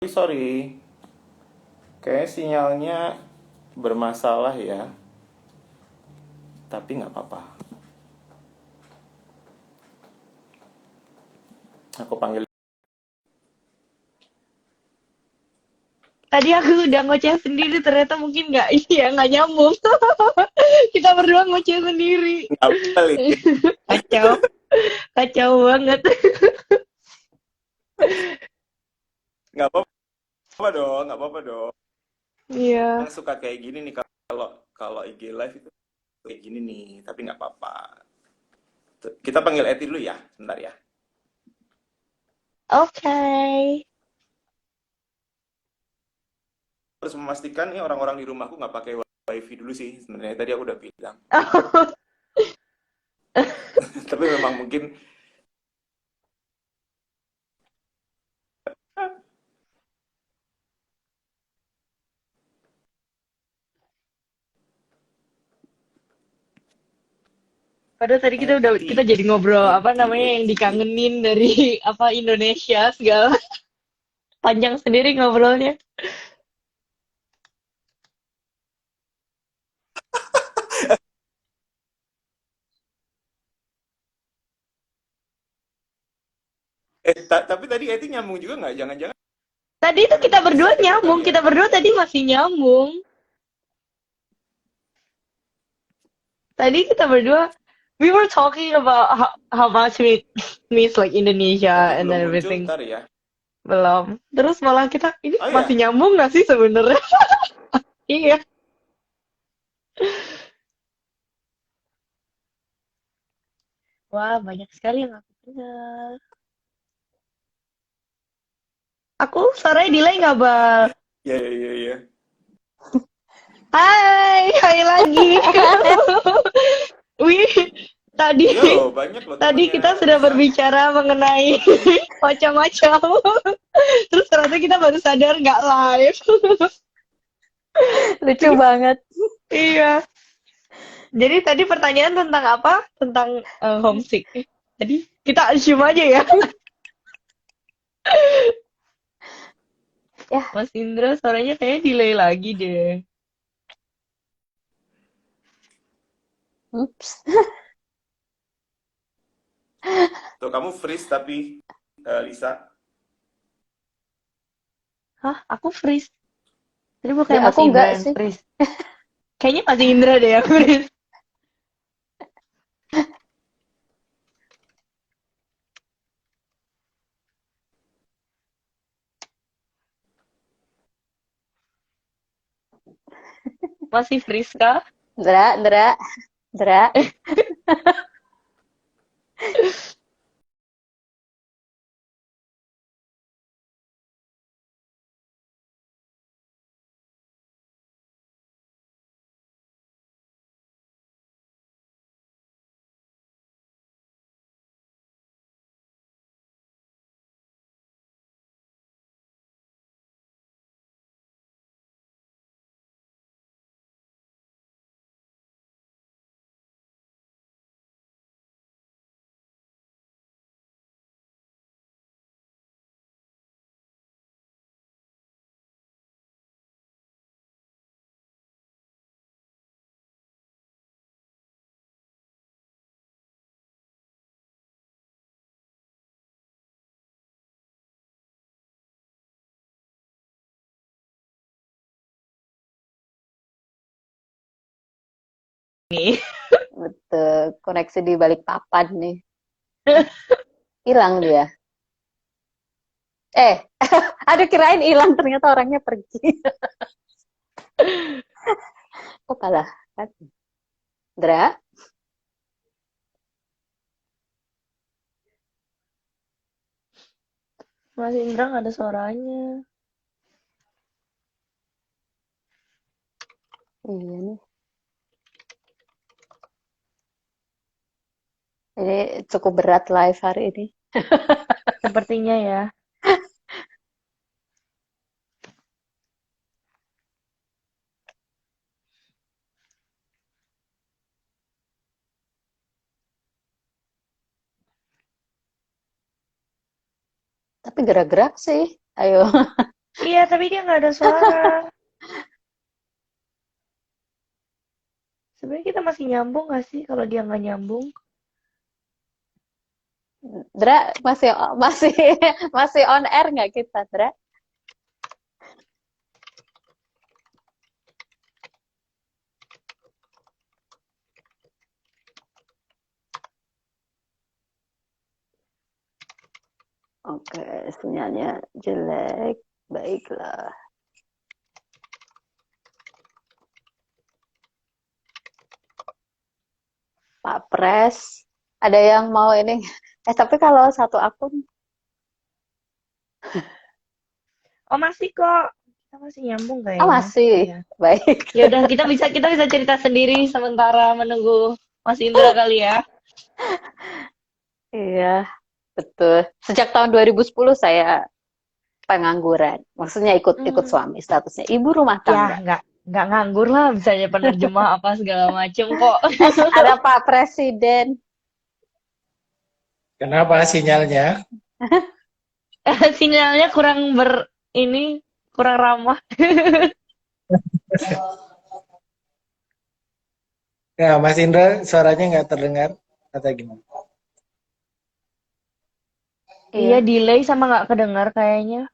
Sorry, kayak sinyalnya bermasalah ya, tapi nggak apa-apa. Aku panggil. Tadi aku udah ngoceh sendiri, ternyata mungkin nggak iya nggak nyambung. Kita berdua ngoceh sendiri. Nggak balik. Kacau, kacau banget. Nggak apa-apa dong, nggak apa-apa dong. Iya. Yang suka kayak gini nih kalau kalau IG live itu kayak gini nih, tapi nggak apa-apa. Kita panggil Eti dulu ya, bentar ya. Oke. Harus memastikan nih orang-orang di rumahku nggak pakai wifi dulu sih. Sebenarnya tadi aku udah bilang, tapi memang mungkin. Padahal tadi kita Eti, jadi ngobrol apa Eti, namanya yang Eti, Eti. dikangenin dari apa Indonesia segala panjang sendiri ngobrolnya. Tapi tadi Eti nyambung juga nggak? Jangan-jangan Tadi itu kita memang berdua bisa gitu nyambung, kali ya? kita berdua tadi masih nyambung. Tadi kita berdua we were talking about how much we miss like Tapi Indonesia and belum then muncul everything. ntar ya. Belum. Terus malah kita ini Oh masih ya, nyambung nggak sih sebenarnya? Iya. Wah, banyak sekali yang aku kenal. Aku suaranya delay nggak, Bal? ya, ya, ya, ya. Hai lagi. Wih, tadi Iya loh, banyak loh tadi temennya kita sudah Lisa. berbicara mengenai macam-macam. Terus ternyata kita baru sadar nggak live. Lucu banget. Iya. Jadi tadi pertanyaan tentang apa? Tentang homesick. Jadi kita assume aja ya. Ya, Mas Indra suaranya kayaknya delay lagi deh. ups. Tuh kamu freeze tapi Lisa. Hah, aku freeze. Tadi bukan Deh, Mas aku Indra enggak yang sih. freeze. Kayaknya Mas Indra deh yang freeze. Masih freeze kah? Dra, Dra, Dra. Nih. Betul, koneksi di balik papan nih. Hilang dia. Eh, ada kirain hilang, ternyata orangnya pergi. Kok kalah kan? Dra, Mas Indra nggak ada suaranya. iya nih. Ini cukup berat live hari ini. Sepertinya ya. Tapi gerak-gerak sih. Ayo. Iya, tapi dia nggak ada suara. Sebenarnya kita masih nyambung nggak sih kalau dia nggak nyambung? Dra, masih masih masih on air nggak kita, Dra? Oke, sinyalnya jelek. Baiklah. Pak Pres, ada yang mau ini? Tapi kalau satu akun, Oh, masih kok. Kita masih nyambung kayaknya. masih. Iya. Baik. Ya udah, kita bisa cerita sendiri sementara menunggu Mas Indra kali ya. Iya, betul. Sejak tahun 2010 saya pengangguran. Maksudnya ikut Hmm. suami, statusnya ibu rumah Ya, tangga. nggak nganggur lah, bisa jadi penerjemah apa segala macem kok. Ada Pak Presiden. Kenapa sinyalnya? Sinyalnya kurang ramah. Ya, Mas Indra suaranya nggak terdengar atau gimana? Iya, Iya. delay sama nggak kedengar kayaknya.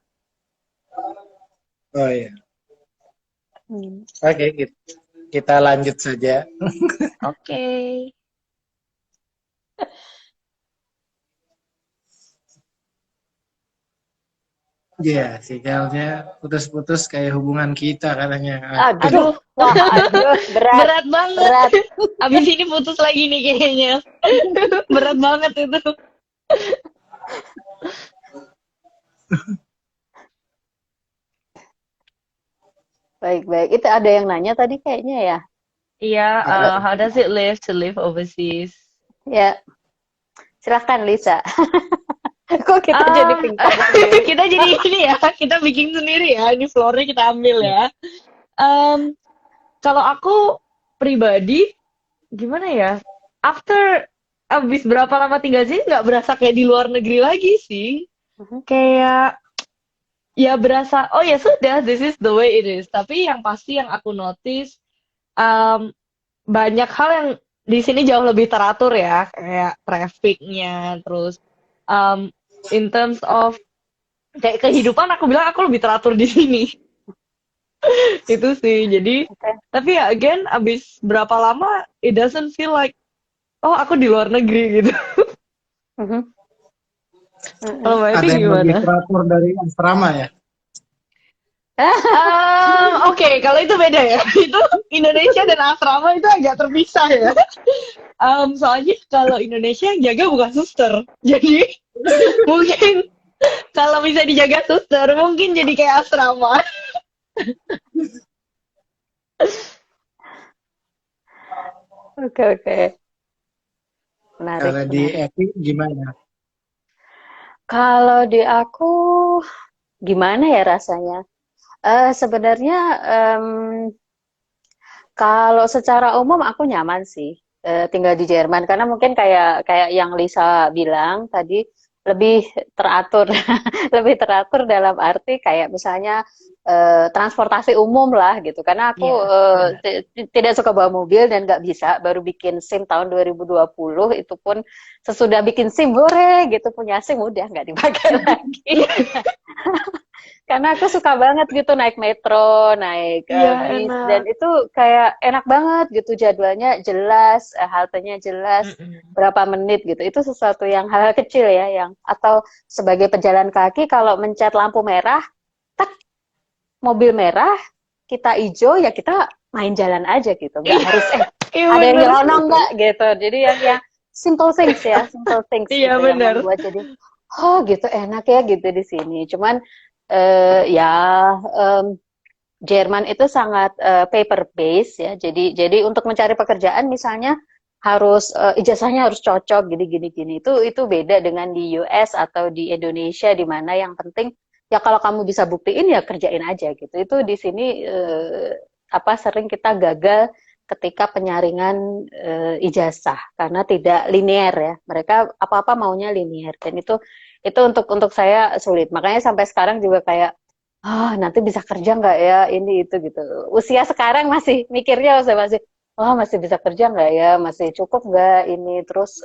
Oh iya. Hmm. Oke, kita lanjut saja. Oke. Ya, sinyalnya putus-putus kayak hubungan kita katanya. Aduh, Aduh, wah, aduh, berat, berat banget. berat. Abis ini putus lagi nih kayaknya. Berat banget itu. Baik-baik. Itu ada yang nanya tadi kayaknya ya. Iya, Apa? how does it live to live overseas? Ya, silahkan Lisa. Kok kita jadi Ah, pingpong sendiri? kita jadi ini ya, kita bikin sendiri ya. Ini floor-nya kita ambil ya. Em, Kalau aku pribadi, gimana ya? After abis berapa lama tinggal sini, nggak berasa kayak di luar negeri lagi sih. Mhm. Kayak ya berasa, oh ya sudah, this is the way it is. Tapi yang pasti yang aku notice, em, banyak hal yang di sini jauh lebih teratur ya, kayak trafficnya, terus em, in terms of kayak kehidupan, aku bilang aku lebih teratur di sini. Itu sih. Jadi, Oke. tapi ya again, abis berapa lama, it doesn't feel like, oh aku di luar negeri gitu. Mhm. Kalau Mhm. Mbak Evi Ada yang lebih gimana? teratur dari asrama ya? Oke, kalau itu beda ya. Itu Indonesia dan asrama itu agak terpisah ya. Soalnya kalau Indonesia yang jaga bukan suster. Jadi mungkin kalau bisa dijaga suster, mungkin jadi kayak asrama. Oke, oke. Menarik, Kalau di menarik. Epi gimana? Kalau di aku gimana ya rasanya? Sebenarnya em, kalau secara umum aku nyaman sih tinggal di Jerman karena mungkin kayak kayak yang Lisa bilang tadi lebih teratur, lebih teratur dalam arti kayak misalnya transportasi umum lah gitu. Karena aku Iya, benar. tidak suka bawa mobil dan nggak bisa, baru bikin SIM tahun 2020 itu pun sesudah bikin SIM hore gitu punya SIM udah nggak dipakai lagi. Karena aku suka banget gitu naik metro, naik Iya, bis, enak. dan itu kayak enak banget gitu jadwalnya jelas, haltenya jelas, Mm-mm. berapa menit gitu. Itu sesuatu yang hal-hal kecil ya, yang atau sebagai pejalan kaki kalau mencet lampu merah, tak mobil merah, kita hijau ya kita main jalan aja gitu, nggak Iya, harus iya ada yang benar. nyelonong nggak gitu. Jadi yang simple things ya, simple things Iya gitu yang benar. membuat jadi oh gitu enak ya gitu di sini. Cuman ya Jerman itu sangat paper base ya. Jadi untuk mencari pekerjaan misalnya harus ijazahnya harus cocok gini gini. Itu beda dengan di US atau di Indonesia di mana yang penting ya kalau kamu bisa buktiin ya kerjain aja gitu. Itu di sini apa sering kita gagal ketika penyaringan ijazah karena tidak linear ya. Mereka apa-apa maunya linear dan itu untuk saya sulit. Makanya sampai sekarang juga kayak nanti bisa kerja nggak ya ini itu gitu. Usia sekarang masih mikirnya masih masih bisa kerja nggak ya, masih cukup nggak ini, terus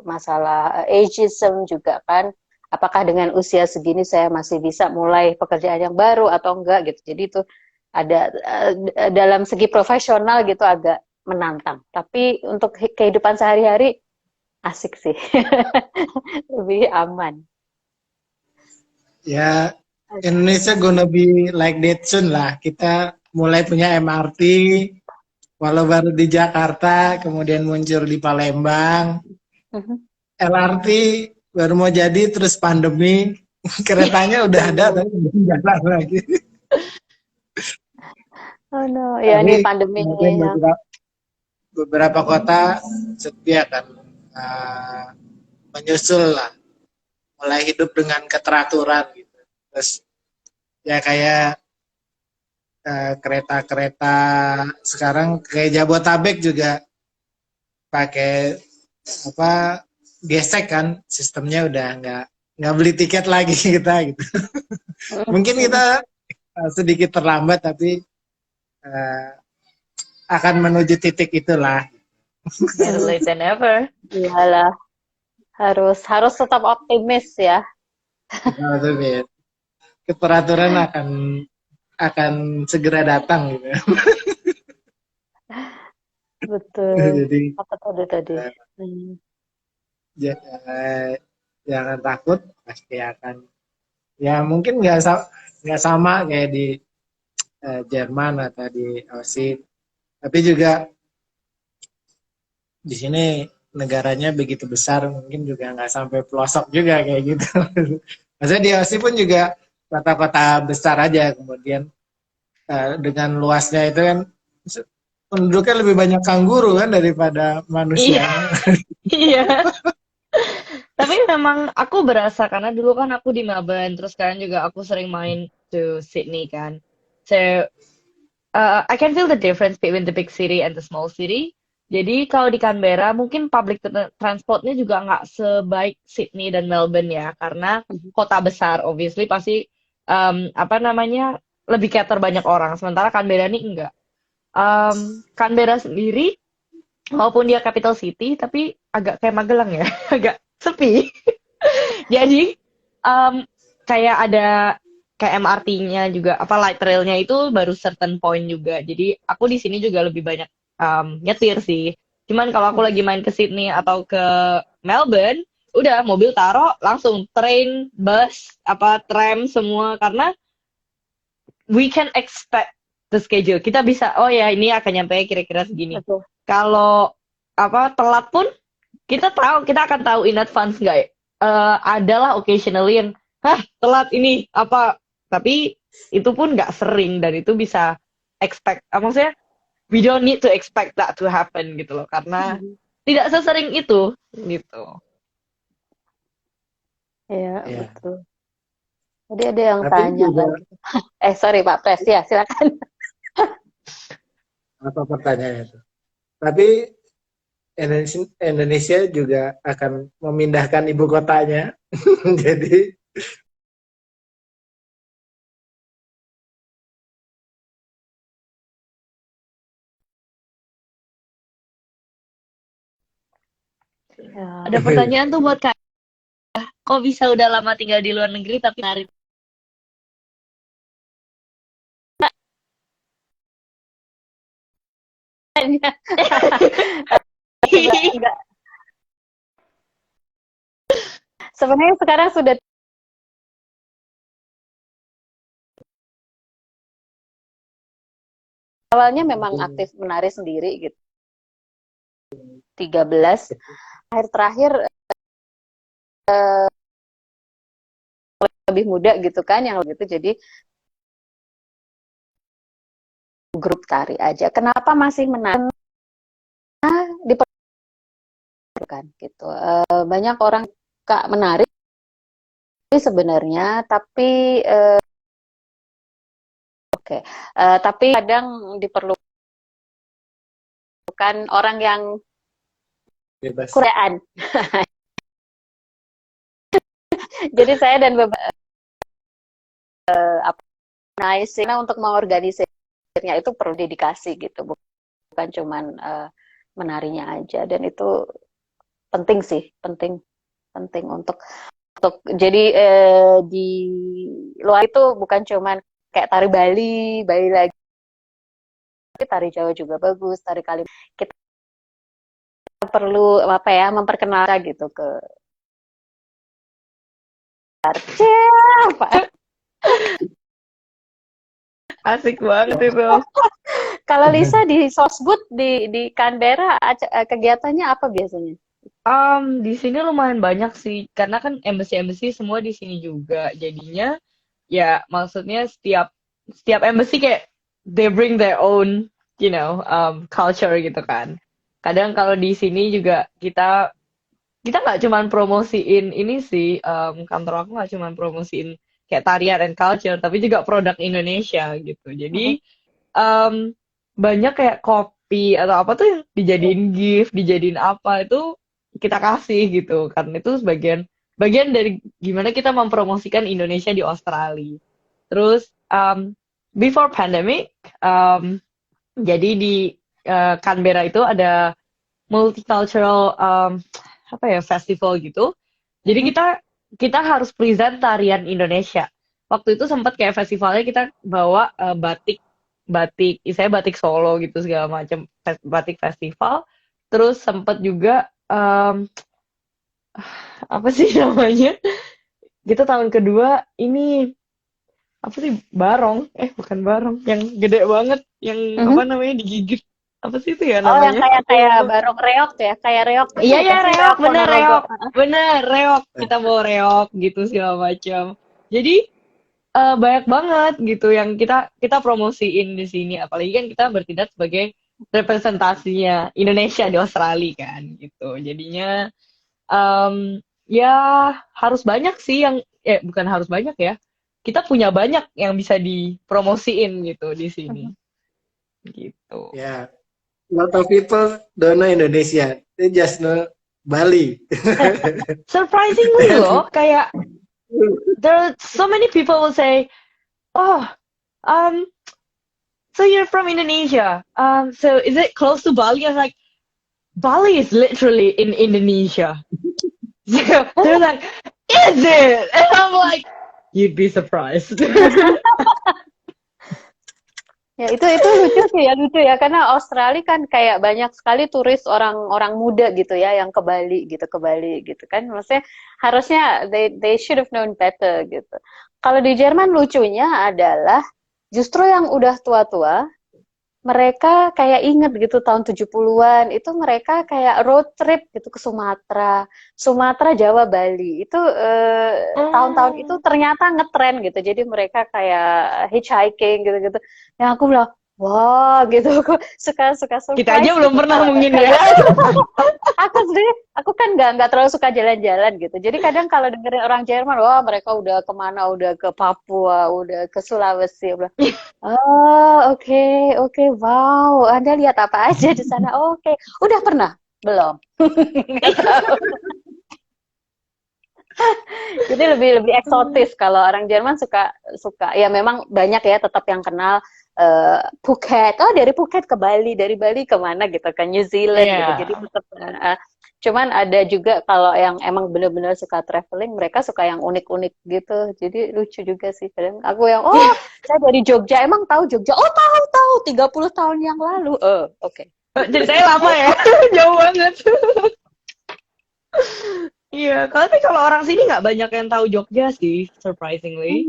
masalah ageism juga kan, apakah dengan usia segini saya masih bisa mulai pekerjaan yang baru atau enggak gitu. Jadi itu ada dalam segi profesional gitu agak menantang, tapi untuk kehidupan sehari-hari asik sih. Lebih aman. Ya, Indonesia gonna be like that soon lah. Kita mulai punya MRT, walau baru di Jakarta, kemudian muncul di Palembang. Mhm. LRT baru mau jadi, terus pandemi. Keretanya udah ada, tapi belum jalan lagi. Oh no, ya Tapi nih pandemi kemudian yang beberapa kota setia kan menyusul lah, mulai hidup dengan keteraturan gitu. Terus ya kayak kereta-kereta sekarang kayak Jabotabek juga pakai apa gesek kan, sistemnya udah nggak beli tiket lagi kita gitu. Mungkin kita sedikit terlambat, tapi uh, akan menuju titik itulah. Better late than never. iyalah harus tetap optimis ya. Keteraturan akan segera datang gitu. Betul. Jadi Apa tadi? uh, Hmm. jangan takut, pasti akan. Ya mungkin nggak sama kayak di Jerman atau di Aussie, tapi juga di sini negaranya begitu besar, mungkin juga nggak sampai pelosok juga kayak gitu. Maksudnya di Aussie pun juga kota-kota besar aja, kemudian dengan luasnya itu kan penduduknya lebih banyak kanguru kan daripada Iya, manusianya. iya. Tapi memang aku berasa karena dulu kan aku di Melbourne, terus sekarang juga aku sering main to Sydney kan. So I can feel the difference between the big city and the small city. Jadi kalau di Canberra mungkin public transportnya juga nggak sebaik Sydney dan Melbourne ya, karena kota besar, obviously pasti apa namanya lebih cater banyak orang. Sementara Canberra ini enggak. Canberra sendiri, walaupun dia capital city, tapi agak kayak Magelang ya, agak sepi. Jadi kayak ada kayak MRT-nya juga apa light rail-nya itu baru certain point juga. Jadi aku di sini juga lebih banyak nyetir sih. Cuman kalau aku lagi main ke Sydney atau ke Melbourne, udah mobil taruh langsung train, bus, apa tram semua karena we can expect the schedule. Kita bisa oh ya ini akan nyampe kira-kira segini. Betul. Kalau apa telat pun kita akan tahu in advance nggak ya? Adalah occasionally yang telat ini apa tapi itu pun nggak sering dan itu bisa expect maksudnya we don't need to expect that to happen gitu loh karena tidak sesering itu gitu. Iya, Ya. betul. Tadi ada yang Tapi tanya juga lagi. Sorry Pak Pres, ya silakan. apa pertanyaannya itu? Tapi Indonesia juga akan memindahkan ibu kotanya. Jadi Ya. Ada pertanyaan tuh buat Kak, kok bisa udah lama tinggal di luar negeri tapi narik Enggak. Sebenarnya sekarang sudah awalnya memang aktif menari sendiri gitu. 13 akhir terakhir lebih muda gitu kan yang gitu jadi grup tari aja. Kenapa masih menari? Diperlukan gitu. Banyak orang suka menari sebenarnya, tapi tapi kadang diperlukan orang yang bebas. Koreaan. Jadi saya dan beberapa organizing. Nah, untuk mengorganisirnya itu perlu dedikasi gitu, bukan cuman menarinya aja. Dan itu penting sih, penting untuk jadi di luar itu bukan cuman kayak tari Bali lagi, tari Jawa juga bagus, tari Kalimantan. Kita perlu apa ya, memperkenalkan gitu ke apa. Asik banget itu. Kalau Lisa di Sosbud di Canberra kegiatannya apa biasanya? Di sini lumayan banyak sih, karena kan embassy semua di sini juga. Jadinya ya maksudnya setiap embassy kayak they bring their own, culture gitu kan. Kadang kalau di sini juga kita nggak cuman promosiin ini sih, kantor aku nggak cuman promosiin kayak tarian and culture, tapi juga produk Indonesia gitu. Jadi banyak kayak kopi atau apa tuh yang dijadiin gift, dijadiin apa itu kita kasih gitu. Karena itu bagian dari gimana kita mempromosikan Indonesia di Australia. Terus before pandemic, jadi di Canberra itu ada multicultural festival gitu. Jadi kita harus present tarian Indonesia. Waktu itu sempat kayak festivalnya kita bawa batik, istilahnya batik Solo gitu segala macam, batik festival. Terus sempat juga apa sih namanya? Kita tahun kedua ini apa sih, barong? Bukan barong, yang gede banget, yang apa namanya digigit. Apa sih itu ya Oh, yang namanya? kayak barong reok ya, kayak reok. Iya ya, reok, bener Ponorogo. reok. Kita bawa reok gitu segala macam. Jadi banyak banget gitu yang kita promosiin di sini. Apalagi kan kita bertindak sebagai representasinya Indonesia di Australia kan gitu. Jadinya ya harus banyak sih yang bukan harus banyak ya. Kita punya banyak yang bisa dipromosiin gitu di sini. Gitu. Ya, lot of people don't know Indonesia, they just know Bali. Surprisingly loh, kayak there are so many people will say, "Oh, so you're from Indonesia. So is it close to Bali?" I was like, "Bali is literally in Indonesia." So they're like, "Is it?" And I'm like, "You'd be surprised." Ya itu lucu ya karena Australia kan kayak banyak sekali turis orang muda gitu ya yang ke Bali gitu kan, maksudnya harusnya they should have known better gitu. Kalau di Jerman lucunya adalah justru yang udah tua-tua mereka kayak inget gitu tahun 70-an itu mereka kayak road trip gitu ke Sumatera, Jawa, Bali. Itu tahun-tahun itu ternyata ngetren gitu. Jadi mereka kayak hitchhiking gitu-gitu. Yang aku bilang, wah gitu, aku suka surprise. Kita aja belum gitu. pernah mungkin ya. Aku sendiri, aku kan nggak terlalu suka jalan-jalan gitu. Jadi kadang kalau dengerin orang Jerman, wah mereka udah kemana, udah ke Papua, udah ke Sulawesi, udah. Oh, oke, wow. Anda lihat apa aja di sana? Oke. Udah pernah? Belum. Jadi lebih eksotis kalau orang Jerman suka ya memang banyak ya tetap yang kenal Phuket. Oh, dari Phuket ke Bali, dari Bali ke mana gitu, ke New Zealand gitu. Jadi tetap cuman ada juga kalau yang emang benar-benar suka traveling, mereka suka yang unik-unik gitu. Jadi lucu juga sih. Kadang aku yang saya dari Jogja, emang tahu Jogja? Oh, tahu 30 tahun yang lalu. Oke. Jadi saya lama ya. Jauh banget. Iya, tapi kalau orang sini nggak banyak yang tahu Jogja sih, surprisingly.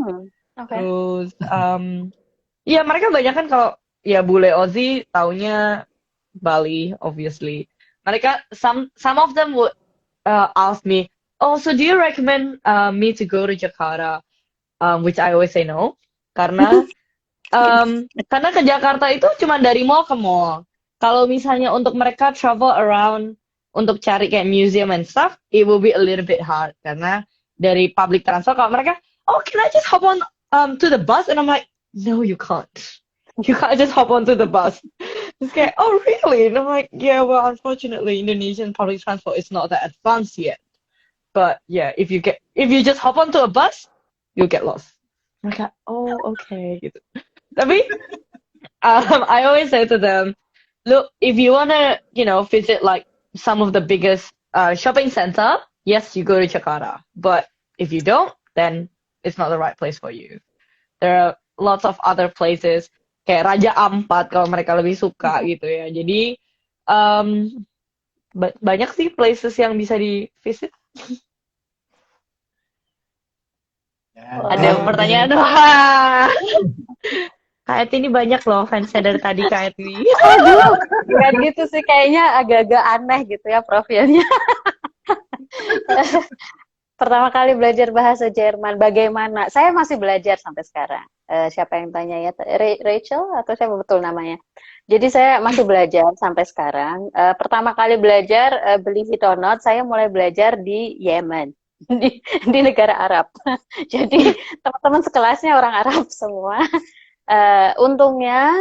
Okay. Terus, ya mereka banyak kan kalau ya bule Aussie taunya Bali, obviously. Mereka some of them would ask me, "Oh, so do you recommend me to go to Jakarta?" Which I always say no, karena karena ke Jakarta itu cuma dari mall ke mall. Kalau misalnya untuk mereka travel around untuk cari kayak museum and stuff, it will be a little bit hard karena dari public transport. Kalau mereka, "Oh, can I just hop on to the bus?" And I'm like, "No, you can't. You can't just hop onto the bus." It's like, "Oh, really?" And I'm like, "Yeah, well, unfortunately, Indonesian public transport is not that advanced yet. But yeah, if you just hop onto a bus, you'll get lost." Mereka, oh okay gitu. Tapi I always say to them, look, if you wanna, visit like some of the biggest shopping center, yes, you go to Jakarta. But if you don't, then it's not the right place for you. There are lots of other places kayak Raja Ampat kalau mereka lebih suka gitu ya. Jadi um, banyak sih places yang bisa di visit. Ya, Ada Wow. pertanyaan, wah, Kak Eti ini banyak loh fansnya dari tadi Kak Eti. Aduh, nggak gitu sih, kayaknya agak-agak aneh gitu ya profilnya. Pertama kali belajar bahasa Jerman, bagaimana? Saya masih belajar sampai sekarang. Siapa yang tanya ya? Rachel atau siapa betul namanya? Jadi saya masih belajar sampai sekarang. Pertama kali belajar, believe it or not, saya mulai belajar di Yemen, di negara Arab. Jadi teman-teman sekelasnya orang Arab semua. Untungnya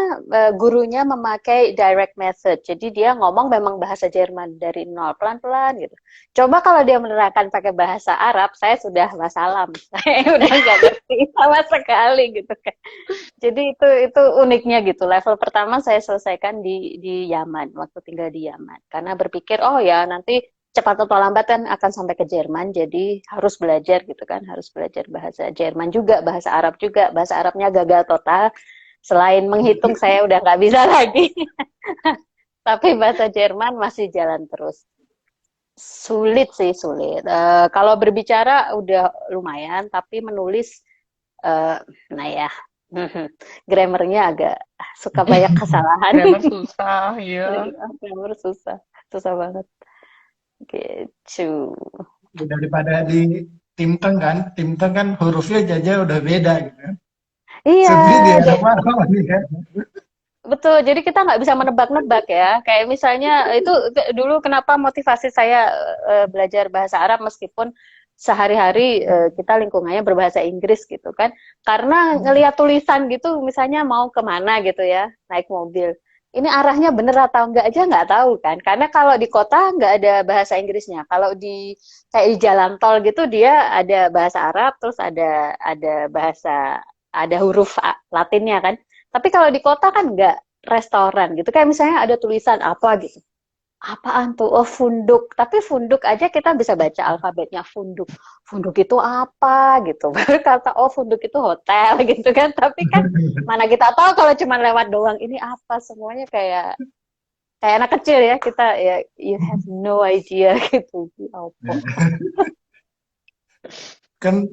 gurunya memakai direct message, jadi dia ngomong memang bahasa Jerman dari nol pelan-pelan gitu. Coba kalau dia menerangkan pakai bahasa Arab, saya sudah wassalam, saya udah nggak ngerti sama sekali gitu kan. Jadi itu uniknya gitu. Level pertama saya selesaikan di Yaman, waktu tinggal di Yaman, karena berpikir oh ya nanti cepat atau lambat kan akan sampai ke Jerman, jadi harus belajar gitu kan, harus belajar bahasa Jerman juga, bahasa Arab juga. Bahasa Arabnya gagal total, selain menghitung saya udah nggak bisa lagi. Tapi bahasa Jerman masih jalan terus. Sulit sih, sulit. Kalau berbicara udah lumayan, tapi menulis, nah ya, grammarnya agak suka banyak kesalahan. Grammar susah, ya. Grammar susah, susah banget. Gitu. daripada di Timteng kan hurufnya jaja udah beda gitu kan. Iya, Sedih dia apa dia. betul. Jadi kita nggak bisa menebak-nebak ya. Kayak misalnya itu dulu kenapa motivasi saya belajar bahasa Arab meskipun sehari-hari kita lingkungannya berbahasa Inggris gitu kan. Karena ngelihat tulisan gitu, misalnya mau kemana gitu ya, naik mobil. Ini arahnya bener atau enggak aja nggak tahu kan. Karena kalau di kota nggak ada bahasa Inggrisnya. Kalau kayak di jalan tol gitu dia ada bahasa Arab, terus ada huruf Latinnya kan. Tapi kalau di kota kan nggak, restoran gitu. Kayak misalnya ada tulisan apa gitu. Apaan tuh? Oh, funduk. Tapi funduk aja kita bisa baca alfabetnya funduk. Funduk itu apa gitu. Baru kata, oh funduk itu hotel gitu kan. Tapi kan mana kita tahu kalau cuma lewat doang. Ini apa? Semuanya kayak anak kecil ya. Kita ya, you have no idea gitu. Apa? Kan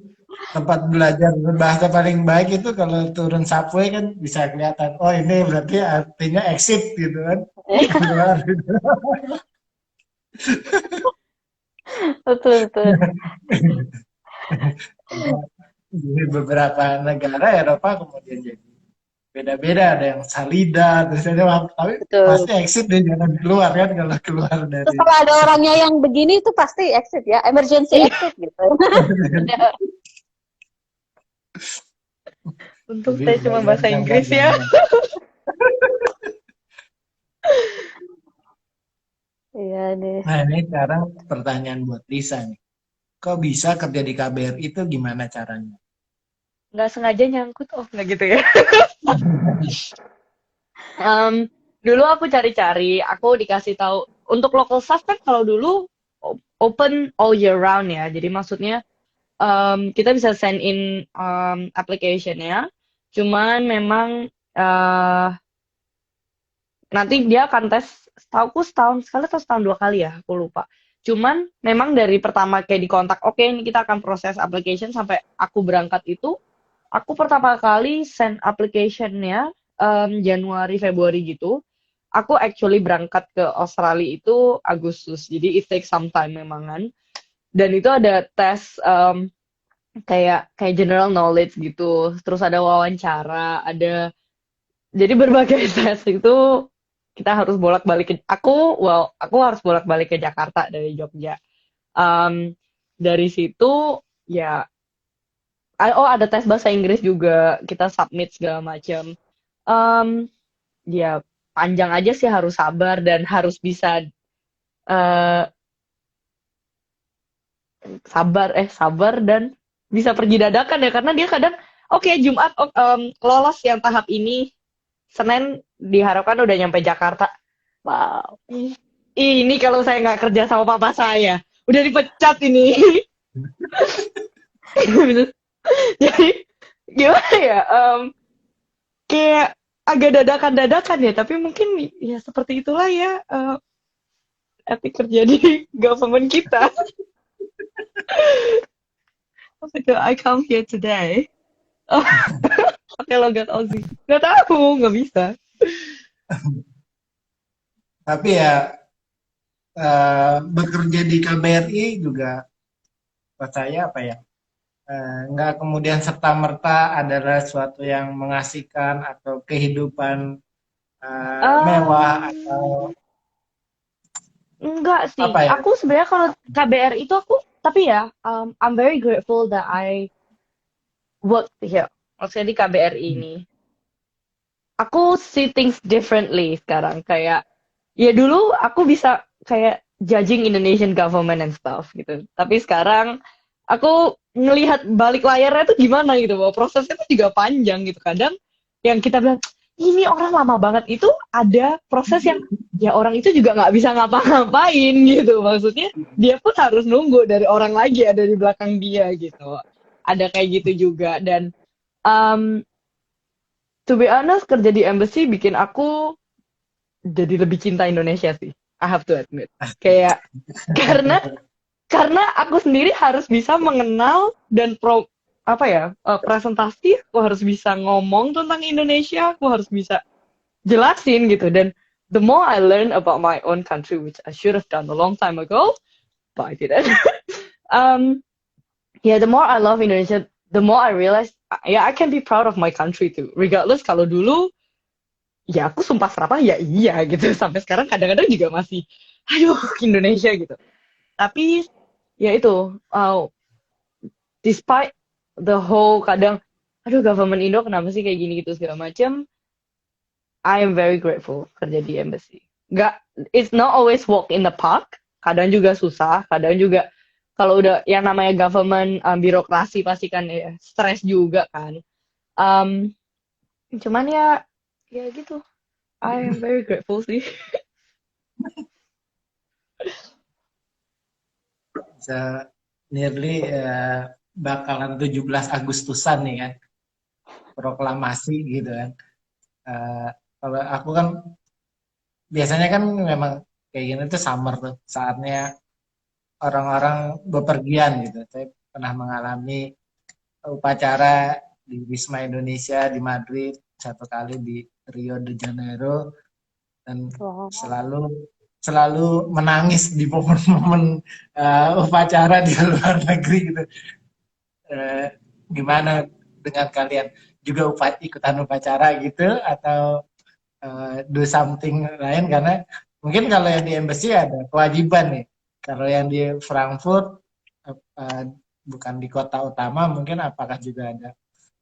tempat belajar bahasa paling baik itu kalau turun subway kan bisa kelihatan. Oh ini berarti artinya exit gitu kan. Keluar gitu. Betul, betul. Di beberapa negara Eropa kemudian jadi beda-beda, ada yang salida, terus ada tapi Betul. pasti exit deh, jangan keluar kan kalau keluar Terus dari. kalau ada orangnya yang begini itu pasti exit ya, emergency exit gitu. Untung Jadi saya cuma bahasa belajar Inggris ya. Iya deh. Nah ini sekarang pertanyaan buat Lisa nih. Kok bisa kerja di KBRI itu gimana caranya? Nggak sengaja nyangkut, oh nggak gitu ya. Dulu aku cari-cari, aku dikasih tahu untuk local staff kan kalau dulu open all year round ya. Jadi maksudnya kita bisa send in application-nya. Cuman memang nanti dia akan tes, setauku setahun sekali atau setahun 2 kali ya, aku lupa. Cuman memang dari pertama kayak di kontak, oke ini kita akan proses application sampai aku berangkat itu, aku pertama kali send application-nya Januari Februari gitu. Aku actually berangkat ke Australia itu Agustus. Jadi it takes some time memang kan. Dan itu ada tes kayak general knowledge gitu. Terus ada wawancara, jadi berbagai tes itu kita harus bolak-balik ke aku harus bolak-balik ke Jakarta dari Jogja. Dari situ ya ada tes bahasa Inggris juga, kita submit segala macam. Ya panjang aja sih, harus sabar dan harus bisa sabar dan bisa pergi dadakan ya, karena dia kadang Oke, Jumat lolos yang tahap ini, Senin diharapkan udah nyampe Jakarta. Wow. Ini kalau saya nggak kerja sama papa saya, udah dipecat ini. Jadi gimana ya? Kayak agak dadakan-dadakan ya, tapi mungkin ya seperti itulah ya etik kerja di government kita. I come here today. Oh, pakai logat Aussie. Nggak tahu, nggak bisa. Tapi ya bekerja di KBRI juga buat saya apa ya, nggak kemudian serta-merta adalah sesuatu yang mengasihkan atau kehidupan mewah atau Enggak sih. apa ya. Aku sebenarnya kalau KBR itu tapi ya, I'm very grateful that I worked here. Maksudnya di KBRI ini. Aku see things differently sekarang. Kayak, ya dulu aku bisa kayak judging Indonesian government and stuff gitu. Tapi sekarang aku ngelihat balik layarnya tuh gimana gitu. Bahwa prosesnya tuh juga panjang gitu. Kadang yang kita bilang, ini orang lama banget, itu ada proses yang ya orang itu juga nggak bisa ngapa-ngapain gitu. Maksudnya dia pun harus nunggu dari orang lagi ada di belakang dia gitu. Ada kayak gitu juga. Dan to be honest, kerja di embassy bikin aku jadi lebih cinta Indonesia sih. I have to admit. Kayak karena aku sendiri harus bisa mengenal dan presentasi, aku harus bisa ngomong tentang Indonesia, aku harus bisa jelasin gitu. Dan the more I learn about my own country, which I should have done a long time ago, but I didn't. The more I love Indonesia, the more I realize, I can be proud of my country too. Regardless, kalau dulu, ya aku sumpah serapah, ya iya gitu. Sampai sekarang kadang-kadang juga masih, aduh, Indonesia gitu. Tapi, ya itu, despite the whole kadang, aduh government Indo kenapa sih kayak gini gitu segala macam, I am very grateful kerja di embassy. It's not always walk in the park. Kadang juga susah, kadang juga kalau udah yang namanya government birokrasi pasti kan ya stres juga kan. Cuman ya gitu. I am very grateful sih. Nearly bakalan 17 Agustusan nih kan, proklamasi gitu kan. Kalau aku kan biasanya kan memang kayak gini tuh summer tuh saatnya orang-orang bepergian gitu. Saya pernah mengalami upacara di Wisma Indonesia di Madrid, satu kali di Rio de Janeiro, dan selalu menangis di momen-momen upacara di luar negeri gitu. Gimana dengan kalian juga ikutan upacara gitu atau do something lain? Karena mungkin kalau yang di embassy ada kewajiban nih. Kalau yang di Frankfurt bukan di kota utama, mungkin apakah juga ada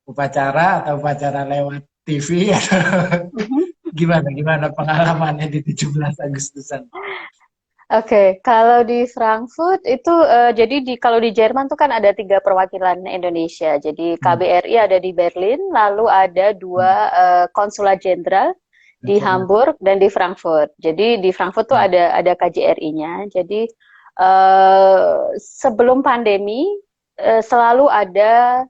upacara atau upacara lewat TV atau gimana pengalamannya di 17 Agustusan? Oke, kalau di Frankfurt itu jadi kalau di Jerman tuh kan ada 3 perwakilan Indonesia. Jadi KBRI ada di Berlin, lalu ada 2 konsulat jenderal di Hamburg dan di Frankfurt. Jadi di Frankfurt tuh ada KJRI-nya. Jadi sebelum pandemi selalu ada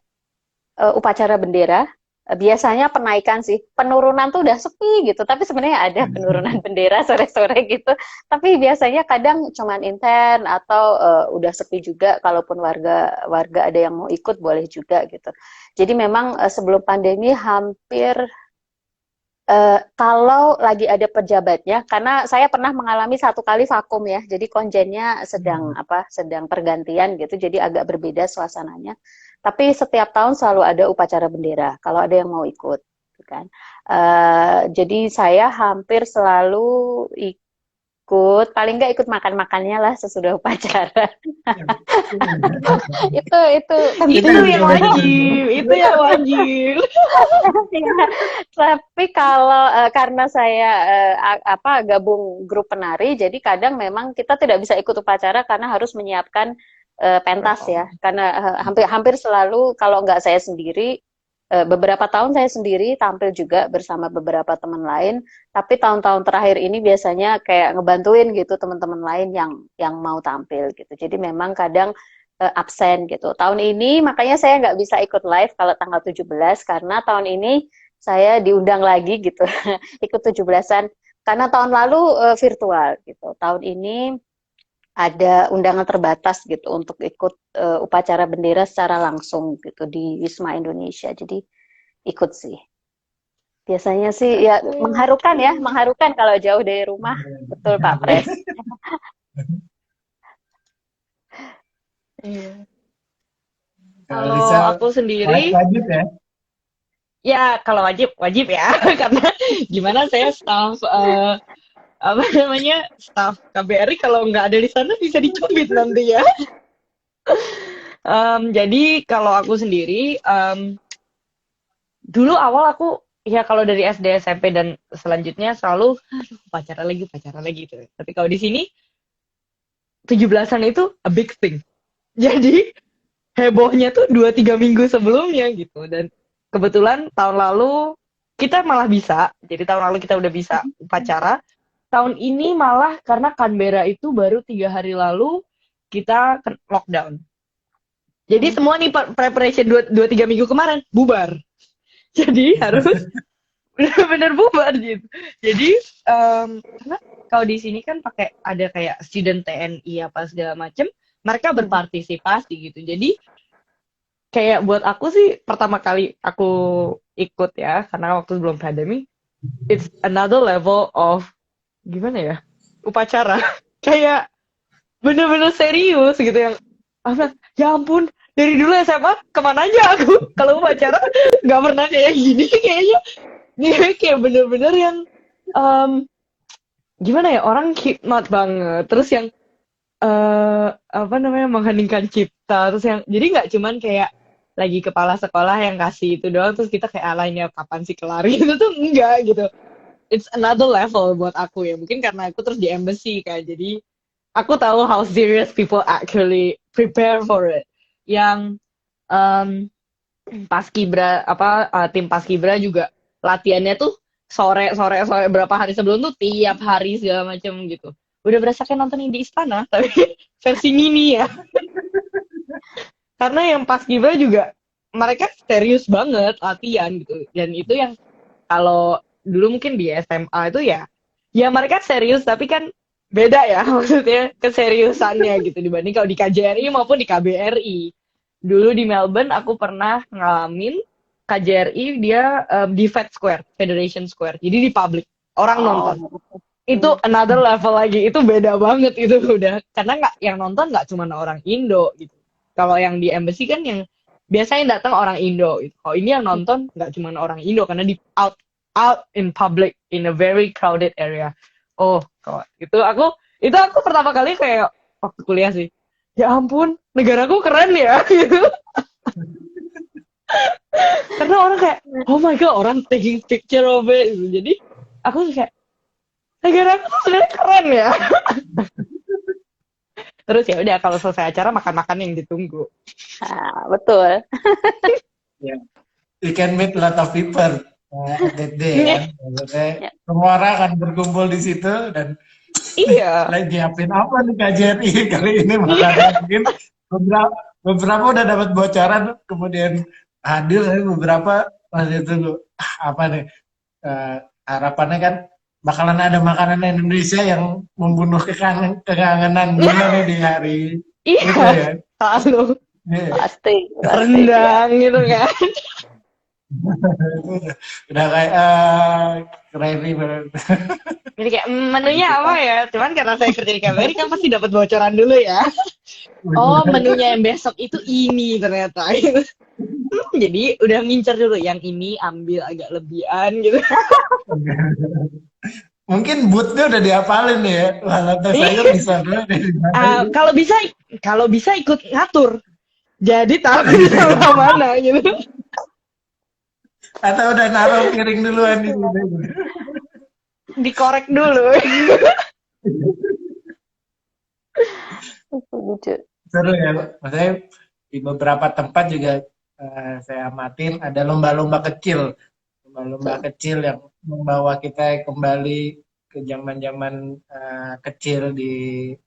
upacara bendera. Biasanya penaikan sih, penurunan tuh udah sepi gitu, tapi sebenarnya ada penurunan bendera sore-sore gitu, tapi biasanya kadang cuman intern atau udah sepi juga, kalaupun warga ada yang mau ikut boleh juga gitu. Jadi memang sebelum pandemi hampir kalau lagi ada pejabatnya, karena saya pernah mengalami 1 kali vakum ya, jadi konjennya sedang pergantian gitu, jadi agak berbeda suasananya. Tapi setiap tahun selalu ada upacara bendera, kalau ada yang mau ikut, kan. Jadi saya hampir selalu ikut, paling nggak ikut makan-makannya lah sesudah upacara. itu yang wajib. Tapi kalau karena saya gabung grup penari, jadi kadang memang kita tidak bisa ikut upacara karena harus menyiapkan pentas ya, karena hampir selalu kalau nggak saya sendiri beberapa tahun saya sendiri tampil juga bersama beberapa teman lain, tapi tahun-tahun terakhir ini biasanya kayak ngebantuin gitu teman-teman lain yang mau tampil gitu. Jadi memang kadang absen gitu. Tahun ini makanya saya nggak bisa ikut live kalau tanggal 17 karena tahun ini saya diundang lagi gitu ikut 17-an karena tahun lalu virtual gitu. Tahun ini ada undangan terbatas gitu untuk ikut upacara bendera secara langsung gitu di Wisma Indonesia. Jadi ikut sih. Biasanya sih ya mengharukan ya, mengharukan kalau jauh dari rumah. Betul Pak Pres. Iya. Kalau Kalau Lisa aku sendiri, wajib ya. ya kalau wajib wajib ya, karena gimana saya staff apa namanya staff KBRI kalau nggak ada di sana bisa dicubit nanti ya. Jadi kalau aku sendiri, dulu awal aku ya kalau dari SD, SMP dan selanjutnya selalu aduh pacaran lagi gitu. Tapi kalau di sini 17-an itu a big thing. Jadi hebohnya tuh 2-3 minggu sebelumnya gitu. Dan kebetulan tahun lalu kita malah bisa. Jadi tahun lalu kita udah bisa upacara. Tahun ini malah karena Canberra itu baru 3 hari lalu kita lockdown. Jadi semua nih preparation 2-3 minggu kemarin bubar. Jadi harus benar-benar bubar gitu. Jadi karena kalau di sini kan pakai ada kayak student TNI apa segala macem, mereka berpartisipasi gitu. Jadi kayak buat aku sih pertama kali aku ikut ya, karena waktu belum pandemi, it's another level of gimana ya upacara. Kayak bener-bener serius gitu yang apa? Ya ampun, dari dulu SMA kemana aja aku kalau upacara nggak pernah kayak gini kayaknya. Ini kayak bener-bener yang gimana ya orang hikmat banget. Terus yang apa namanya mengheningkan cipta. Terus yang jadi nggak cuman kayak lagi kepala sekolah yang kasih itu doang terus kita kayak lainnya kapan sih kelar gitu tuh enggak gitu. It's another level buat aku ya. Mungkin karena aku terus di embassy kan. Jadi aku tahu how serious people actually prepare for it. Yang Paskibra tim Paskibra juga latihannya tuh sore berapa hari sebelum tuh tiap hari segala macam gitu. Udah berasa kayak nonton di istana tapi versi mini ya. Karena yang Paskibra juga mereka serius banget latihan gitu. Dan itu yang kalau dulu mungkin di SMA itu ya mereka serius tapi kan beda ya maksudnya keseriusannya gitu dibanding kalau di KJRI maupun di KBRI. Dulu di Melbourne aku pernah ngalamin KJRI dia di Federation Square. Jadi di public, orang nonton. Itu another level lagi, itu beda banget itu udah. Karena yang nonton nggak cuma orang Indo gitu. Kalau yang di embassy kan yang biasanya datang orang Indo gitu. Kalau ini yang nonton nggak cuma orang Indo karena di out in public in a very crowded area. Oh, itu aku pertama kali kayak waktu kuliah sih. Ya ampun, negaraku keren ya gitu. Karena orang kayak oh my god, orang taking picture of it gitu. Jadi aku kayak negaraku tuh sebenarnya keren ya. Terus ya udah kalau selesai acara makan-makan yang ditunggu. Betul. Yeah. You can meet a lot of people that day kan. Semua orang akan berkumpul di situ dan iya. Lagi nyiapin apa nih KJRI kali ini makanya mungkin beberapa udah dapat bocoran kemudian hadir tapi beberapa masih tunggu apa nih harapannya kan bakalan ada makanan Indonesia yang membunuh kekangenan gimana nih di hari iya itu ya. Selalu Pasti. rendang gitu kan. Udah kayak keren nih. Jadi kayak menunya apa ya? Cuman karena saya kerja di KBRI kan pasti dapat bocoran dulu ya. Oh menunya yang besok itu ini ternyata. Jadi udah ngincer dulu yang ini ambil agak lebihan gitu. Mungkin bootnya udah dihafalin ya. Lantas saya bisa kalau bisa ikut ngatur. Jadi tahu sama mana gitu. Atau udah naruh piring duluan di dikorek dulu. Seru ya, maksudnya di beberapa tempat juga saya amatin ada lomba-lomba kecil, lomba-lomba Betul. kecil yang membawa kita kembali ke zaman-zaman kecil di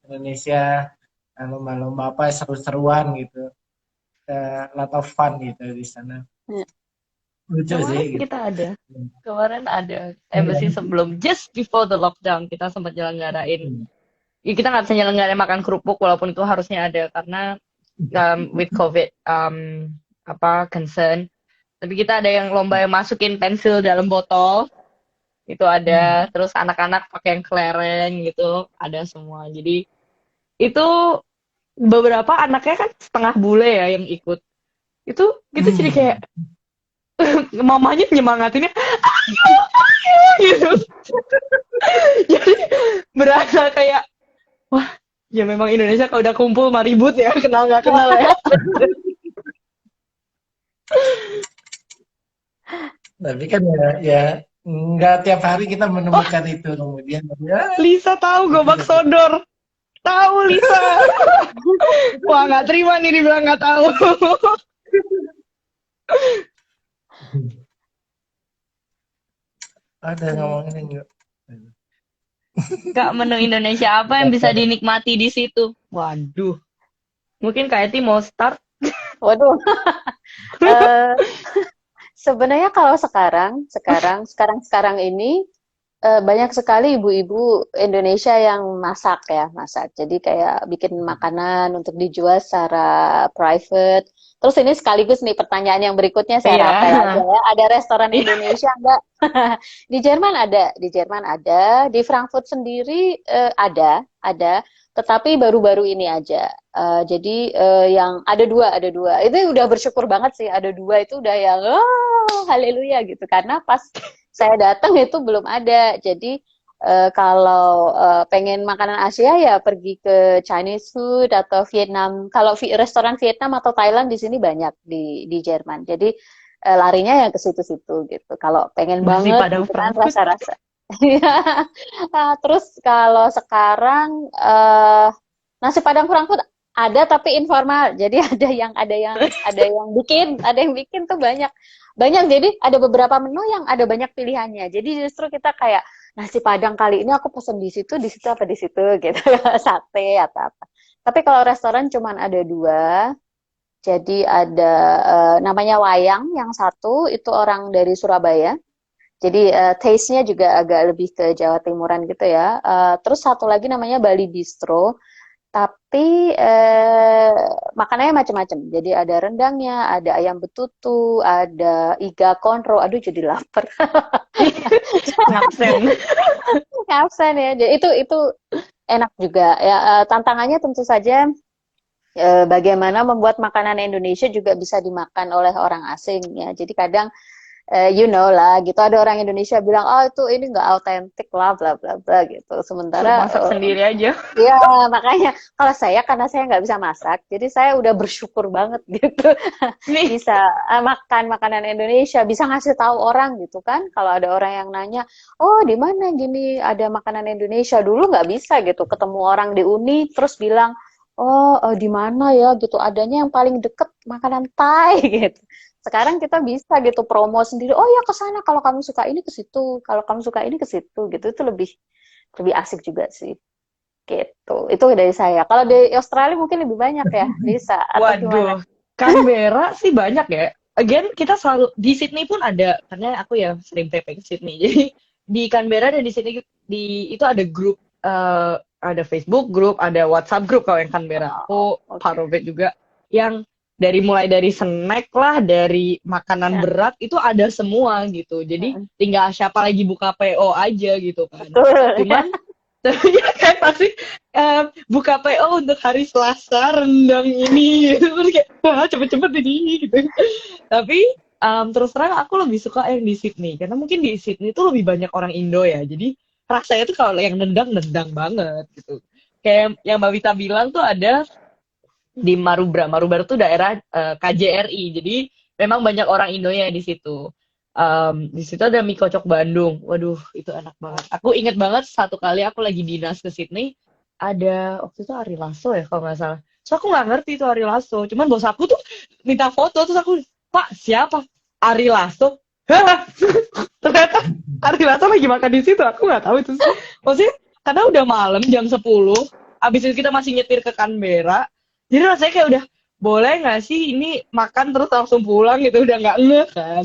Indonesia. Lomba-lomba apa seru-seruan gitu, lot of fun gitu di sana. Ya. Lucu sih Kemarin gitu. kita ada. Kemarin ada Iya. embassy sebelum, just before the lockdown, kita sempat nyelenggarain. Ya, kita nggak bisa nyelenggarain makan kerupuk walaupun itu harusnya ada karena with COVID concern. Tapi kita ada yang lomba yang masukin pensil dalam botol. Itu ada. Terus anak-anak pakai yang kelereng gitu. Ada semua. Jadi itu beberapa anaknya kan setengah bule ya yang ikut. Itu gitu jadi kayak mamanya nyemangatinnya ayo ayo gitu. Jadi berasa kayak wah ya memang Indonesia kalau udah kumpul mah ribut ya, kenal nggak kenal ya. Tapi kan ya nggak tiap hari kita menemukan itu kemudian ya Lisa tahu gobak sodor. Tahu Lisa. Wah nggak terima nih dibilang nggak tahu. ada ngomongin enggak. Kak, menu Indonesia apa yang bisa dinikmati di situ? Waduh. Mungkin Kak Eti mau start? Waduh. Sebenarnya kalau sekarang ini banyak sekali ibu-ibu Indonesia yang masak. Jadi kayak bikin makanan untuk dijual secara private. Terus ini sekaligus nih pertanyaan yang berikutnya saya Iya. rapel aja ya. Ada restoran Indonesia enggak? Di Jerman ada, di Frankfurt sendiri ada, tetapi baru-baru ini aja. Jadi yang ada dua. Itu udah bersyukur banget sih, ada dua itu udah yang haleluya gitu. Karena pas saya datang itu belum ada. Jadi kalau pengen makanan Asia ya pergi ke Chinese food atau Vietnam. Kalau restoran Vietnam atau Thailand di sini banyak di Jerman. Jadi larinya ya ke situ-situ gitu. Kalau pengen Nasi banget Padang gitu kan Frankfurt. rasa-rasa. Terus kalau sekarang nasi Padang Frankfurt ada tapi informal. Jadi ada yang bikin tuh banyak. Jadi ada beberapa menu yang ada banyak pilihannya. Jadi justru kita kayak nasi Padang kali ini aku pesen di situ apa di situ gitu. Sate atau apa. Tapi kalau restoran cuman ada dua. Jadi ada namanya Wayang, yang satu itu orang dari Surabaya. Jadi taste-nya juga agak lebih ke Jawa Timuran gitu ya. Terus satu lagi namanya Bali Bistro. Tapi makanannya macam-macam. Jadi ada rendangnya, ada ayam betutu, ada iga konro. Aduh jadi lapar. Ngabsen ya. Jadi itu enak juga ya. Tantangannya tentu saja bagaimana membuat makanan Indonesia juga bisa dimakan oleh orang asing ya. Jadi kadang you know lah gitu, ada orang Indonesia bilang itu ini nggak autentik lah bla bla bla gitu. Sementara masak sendiri aja. Ya makanya karena saya nggak bisa masak, jadi saya udah bersyukur banget gitu bisa makan makanan Indonesia, bisa ngasih tahu orang gitu kan. Kalau ada orang yang nanya, oh di mana gini ada makanan Indonesia, dulu nggak bisa gitu, ketemu orang di Uni terus bilang di mana ya gitu, adanya yang paling deket makanan Thai gitu. Sekarang kita bisa gitu promo sendiri, oh ya ke sana, kalau kamu suka ini ke situ, kalau kamu suka ini ke situ gitu. Itu lebih asik juga sih gitu. Itu dari saya. Kalau di Australia mungkin lebih banyak ya, Lisa, atau gimana? Waduh, Canberra sih banyak ya. Again, kita selalu di Sydney pun ada, karena aku ya sering PP ke Sydney. Jadi di Canberra dan di Sydney itu ada grup, ada Facebook grup, ada WhatsApp grup kalau yang Canberra. Aku part of it juga. Yang mulai dari snack lah, dari makanan berat itu ada semua gitu. Jadi tinggal siapa lagi buka PO aja gitu kan. Cuman ya kan pasti buka PO untuk hari Selasa rendang ini gitu. Terus kayak wah cepet-cepet ini gitu. Tapi terus terang aku lebih suka yang di Sydney karena mungkin di Sydney itu lebih banyak orang Indo ya. Jadi rasanya tuh kalau yang nendang banget gitu. Kayak yang Mbak Vita bilang tuh ada di Marubra. Marubra tuh daerah KJRI. Jadi memang banyak orang Indonya di situ. Di situ ada mie kocok Bandung. Waduh, itu enak banget. Aku inget banget satu kali aku lagi dinas ke Sydney, ada waktu itu Ari Lasso ya kalau nggak salah. So aku nggak ngerti itu Ari Lasso. Cuman bos aku tuh minta foto, terus aku Pak, siapa? Ari Lasso. Hah? Ternyata Ari Lasso lagi makan di situ. Aku nggak tahu itu. Maksudnya karena udah malam jam 10, abis itu kita masih nyetir ke Canberra. Jadi rasanya kayak udah boleh nggak sih ini makan terus langsung pulang gitu, udah nggak ngeh kan.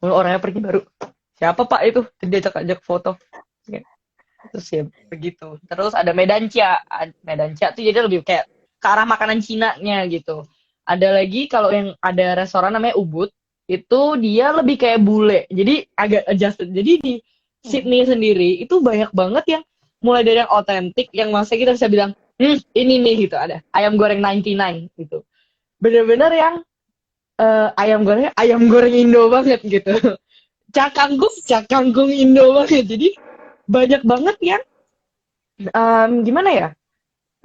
Lalu orangnya pergi baru, siapa Pak itu? Terus dia ajak foto. Ya, terus ya begitu. Terus ada Medan Chia. Medan Chia tuh jadi lebih kayak ke arah makanan Cina-nya gitu. Ada lagi kalau yang ada restoran namanya Ubud, itu dia lebih kayak bule. Jadi agak adjusted. Jadi di Sydney sendiri itu banyak banget yang mulai dari yang otentik, yang masa kita bisa bilang, ini nih gitu, ada ayam goreng 99 gitu. Bener-bener yang ayam goreng Indo banget gitu. Cakangkung Indo banget. Jadi banyak banget yang gimana ya?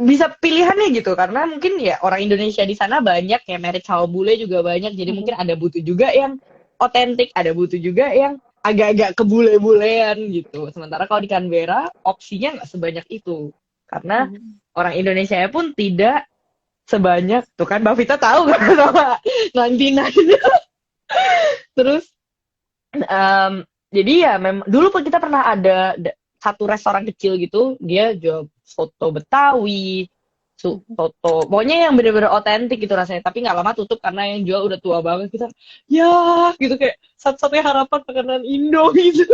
Bisa pilihannya gitu, karena mungkin ya orang Indonesia di sana banyak ya, married sama bule juga banyak, jadi mungkin ada butuh juga yang otentik, ada butuh juga yang agak-agak kebule-bulean gitu. Sementara kalau di Canberra opsinya nggak sebanyak itu, karena orang Indonesia pun tidak sebanyak tuh kan, Mbak Vita tahu kan sama nanti. Terus jadi ya memang dulu kita pernah ada satu restoran kecil gitu, dia jual soto Betawi, soto, pokoknya yang bener-bener otentik gitu rasanya. Tapi nggak lama tutup karena yang jual udah tua banget. Kita, ya gitu kayak satu-satunya harapan makanan Indo gitu.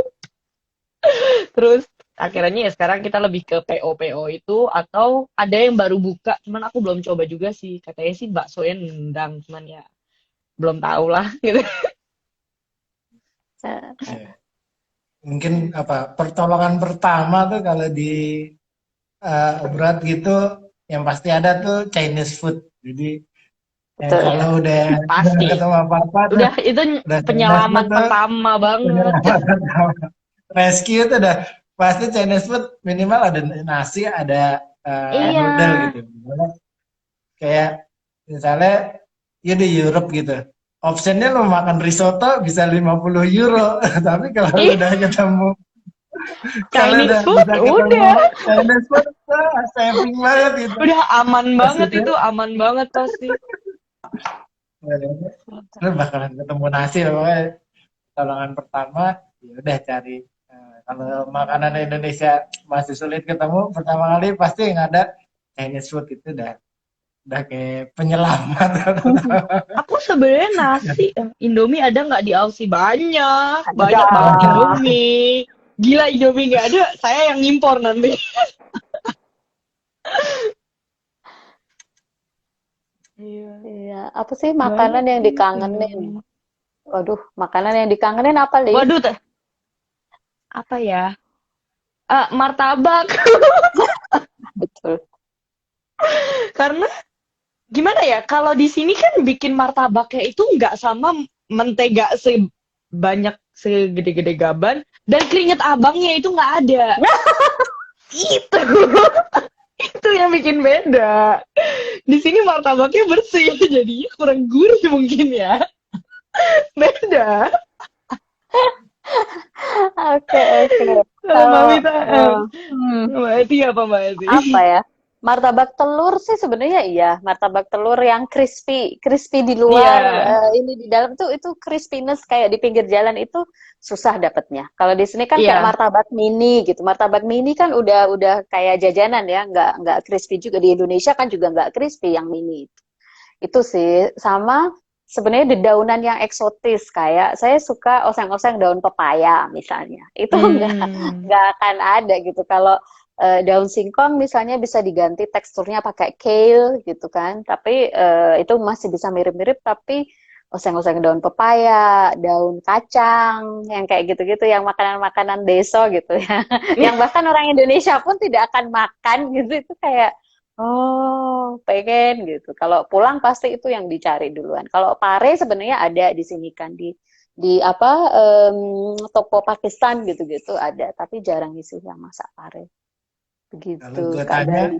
Terus akhirnya ya sekarang kita lebih ke PO itu, atau ada yang baru buka, cuman aku belum coba juga sih. Katanya sih baksonya nendang, cuman ya belum tahu lah gitu. Mungkin pertolongan pertama tuh kalau di berat gitu yang pasti ada tuh Chinese food. Jadi kalau udah pasti ketemu apa-apa tuh udah itu penyelaman pertama banget. Rescue tuh udah pasti Chinese food, minimal ada nasi, ada noodle gitu. Kayak misalnya ya di Europe gitu, optionnya lo makan risotto bisa 50 euro. Tapi kalau udah ketemu Chinese food udah Chinese food saving banget gitu. Udah aman banget itu, aman banget pasti. Lo bakalan ketemu nasi, pokoknya pertolongan pertama ya udah cari. Kalau makanan Indonesia masih sulit ketemu, pertama kali pasti yang ada Chinese food. Itu udah kayak penyelamat. Aku sebenarnya nasi Indomie ada nggak di Aussie? Banyak banget Indomie. Gila, Indomie nggak ada, saya yang impor nanti. Iya, apa sih makanan yang dikangenin? Waduh, makanan yang dikangenin apa, Li? Waduh, apa ya? Martabak. Betul. Karena gimana ya, kalau di sini kan bikin martabaknya itu nggak sama mentega sebanyak segede-gede gaban, dan keringet abangnya itu nggak ada. Itu yang bikin beda. Di sini martabaknya bersih, jadinya kurang gurih mungkin ya. Beda. Oke. Mbak Vita, Mbak Eti apa Mbak Eti? Apa ya? Martabak telur sih sebenarnya iya, martabak telur yang crispy di luar, ini di dalam tuh itu crispiness kayak di pinggir jalan itu susah dapatnya. Kalau di sini kan kayak martabak mini gitu. Martabak mini kan udah kayak jajanan ya, nggak crispy juga. Di Indonesia kan juga nggak crispy yang mini itu. Itu sih, sama sebenarnya dedaunan yang eksotis, kayak saya suka oseng-oseng daun pepaya misalnya. Itu nggak akan ada gitu kalau daun singkong misalnya bisa diganti teksturnya pakai kale gitu kan, tapi itu masih bisa mirip-mirip. Tapi oseng-oseng daun pepaya, daun kacang, yang kayak gitu-gitu, yang makanan-makanan deso gitu ya, yang bahkan orang Indonesia pun tidak akan makan gitu, itu kayak pengen gitu. Kalau pulang pasti itu yang dicari duluan. Kalau pare sebenarnya ada di sini kan, di toko Pakistan gitu-gitu ada, tapi jarang sih yang masak pare. Begitu. Kalau gue tanya,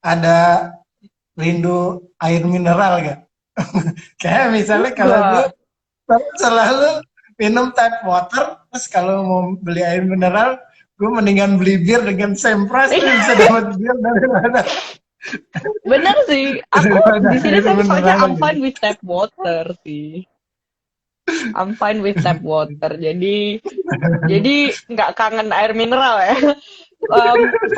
ada rindu air mineral gak? Kayak misalnya kalau gue selalu minum tap water, terus kalau mau beli air mineral, gue mendingan beli bir dengan same price, bisa dapat bir daripada Bener sih. Aku Daripada di sini air tapi soalnya mineral I'm gitu. fine with tap water sih. I'm fine with tap water. Jadi nggak kangen air mineral ya.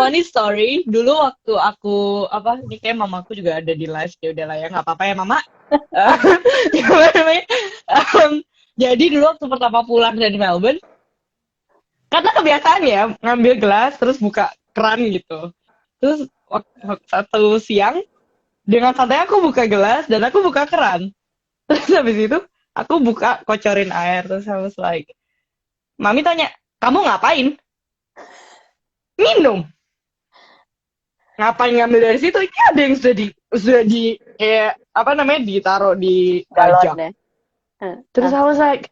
Funny story, dulu waktu aku apa ini kayak mamaku juga ada di live, ya udahlah ya nggak apa-apa ya mama. Eh, Gimana namanya? Em, jadi dulu waktu pertama pulang dari Melbourne, karena kebiasaan ya ngambil gelas terus buka keran gitu. Terus waktu satu siang dengan santai aku buka gelas dan aku buka keran. Terus habis itu aku buka kocorin air terus I was like, mami tanya, kamu ngapain? Minum. Ngapain ngambil dari situ? Ini ada yang sudah di kayak apa namanya ditaruh di Galon jug. ya. Terus I was like,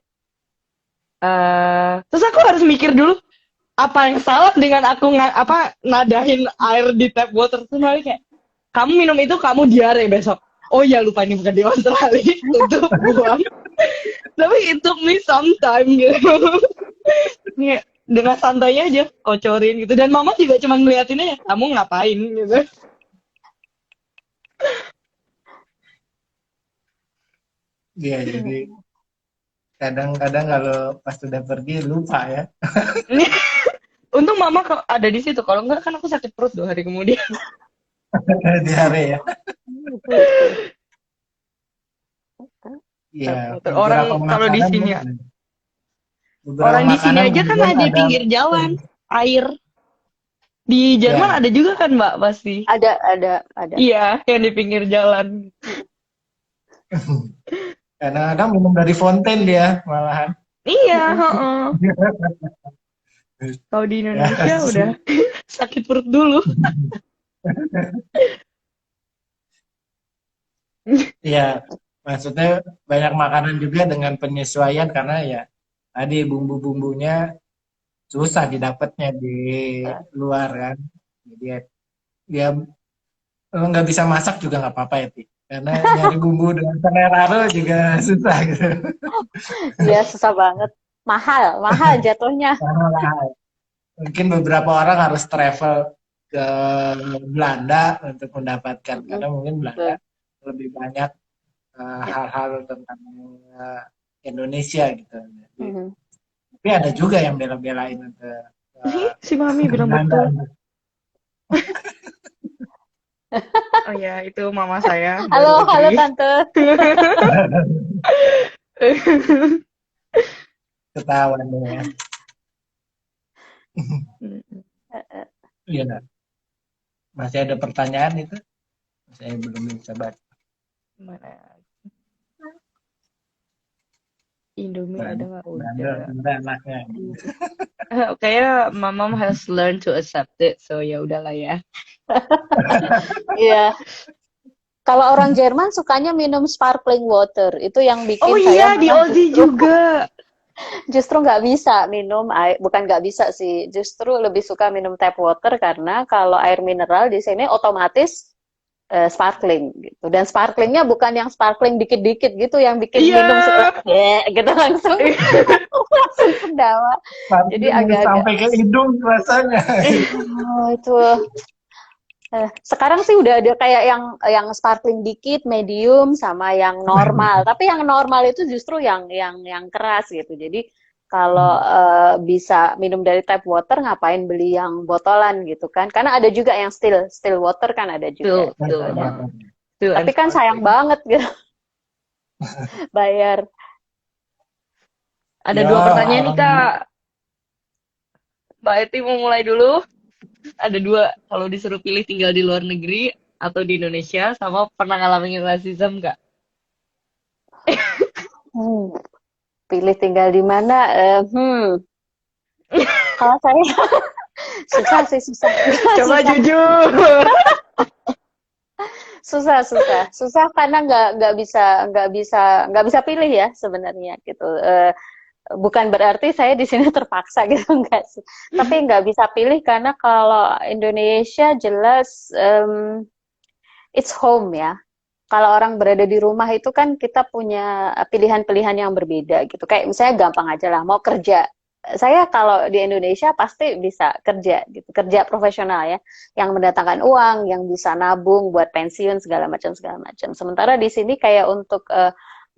terus aku harus mikir dulu apa yang salah dengan aku nadahin air di tap water. Terus Mami kayak, kamu minum itu kamu diare besok. Oh ya lupa ini bukan di Australia, tutup buang. Tapi it took me some time gitu. Kayak dengan santainya aja kocorin gitu. Dan mama juga cuma ngeliatinnya, kamu ngapain gitu. Iya, jadi kadang-kadang kalau pas sudah pergi lupa ya. Untung mama ada di situ. Kalau enggak kan aku sakit perut 2 hari kemudian. Diare ya. Iya, Orang beberapa kalau di makanan sini beberapa orang di sini makanan aja kan kemudian ada di ada pinggir jalan air. Di Jerman ya ada juga kan Mbak pasti. Ada. Iya, yang di pinggir jalan. kadang-kadang minum dari fonten dia malahan. Iya, heeh. Kalau di Ya, Indonesia udah sakit perut dulu. Iya, maksudnya banyak makanan juga dengan penyesuaian karena ya tadi bumbu-bumbunya susah didapatnya di luar kan. Jadi ya kalau nggak bisa masak juga nggak apa-apa ya, Ti. Karena nyari bumbu dengan selera juga susah gitu. Dia susah banget. Mahal jatuhnya. Karena mungkin beberapa orang harus travel ke Belanda untuk mendapatkan karena mungkin Belanda lebih banyak hal-hal tentang Indonesia gitu. Jadi, tapi ada juga yang bela-belain untuk Si Mami bilang Belanda. betul. Oh ya, itu mama saya. Halo baru agree. tante. Ketahuan deh ya. Iya, Nak. Masih ada pertanyaan itu? Saya belum bisa baca. Mana? Indomie ada nggak? Bandel, Udah. sebenarnya anaknya. Kayaknya mama has learned to accept it, so ya udahlah ya. Iya. Kalau orang Jerman sukanya minum sparkling water. Itu yang bikin Oh saya iya, di malah Aussie juga. justru nggak bisa minum air, bukan nggak bisa sih, justru lebih suka minum tap water karena kalau air mineral di sini otomatis sparkling gitu. Dan sparklingnya bukan yang sparkling dikit-dikit gitu yang bikin Iya. minum gitu langsung langsung kedawa. Jadi agak-agak sampai ke hidung rasanya. oh, itu sekarang sih udah ada kayak yang sparkling dikit, medium sama yang normal. Tapi yang normal itu justru yang keras gitu. Jadi kalau bisa minum dari tap water ngapain beli yang botolan gitu kan? Karena ada juga yang still water kan ada juga. Still Tapi kan sayang banget gitu. Bayar. Ada Ya, 2 pertanyaan nih Kak. Mbak Eti mau mulai dulu. Ada 2, kalau disuruh pilih tinggal di luar negeri atau di Indonesia, sama pernah ngalamin rasisme nggak? Pilih tinggal di mana? Kalau saya susah. Coba jujur. Susah karena nggak bisa pilih ya sebenarnya gitu. Bukan berarti saya di sini terpaksa gitu enggak sih. Tapi nggak bisa pilih karena kalau Indonesia jelas it's home ya. Kalau orang berada di rumah itu kan kita punya pilihan-pilihan yang berbeda gitu. Kayak misalnya gampang aja lah mau kerja. saya kalau di Indonesia pasti bisa kerja gitu, kerja profesional ya, yang mendatangkan uang, yang bisa nabung buat pensiun segala macam segala macam. Sementara di sini kayak untuk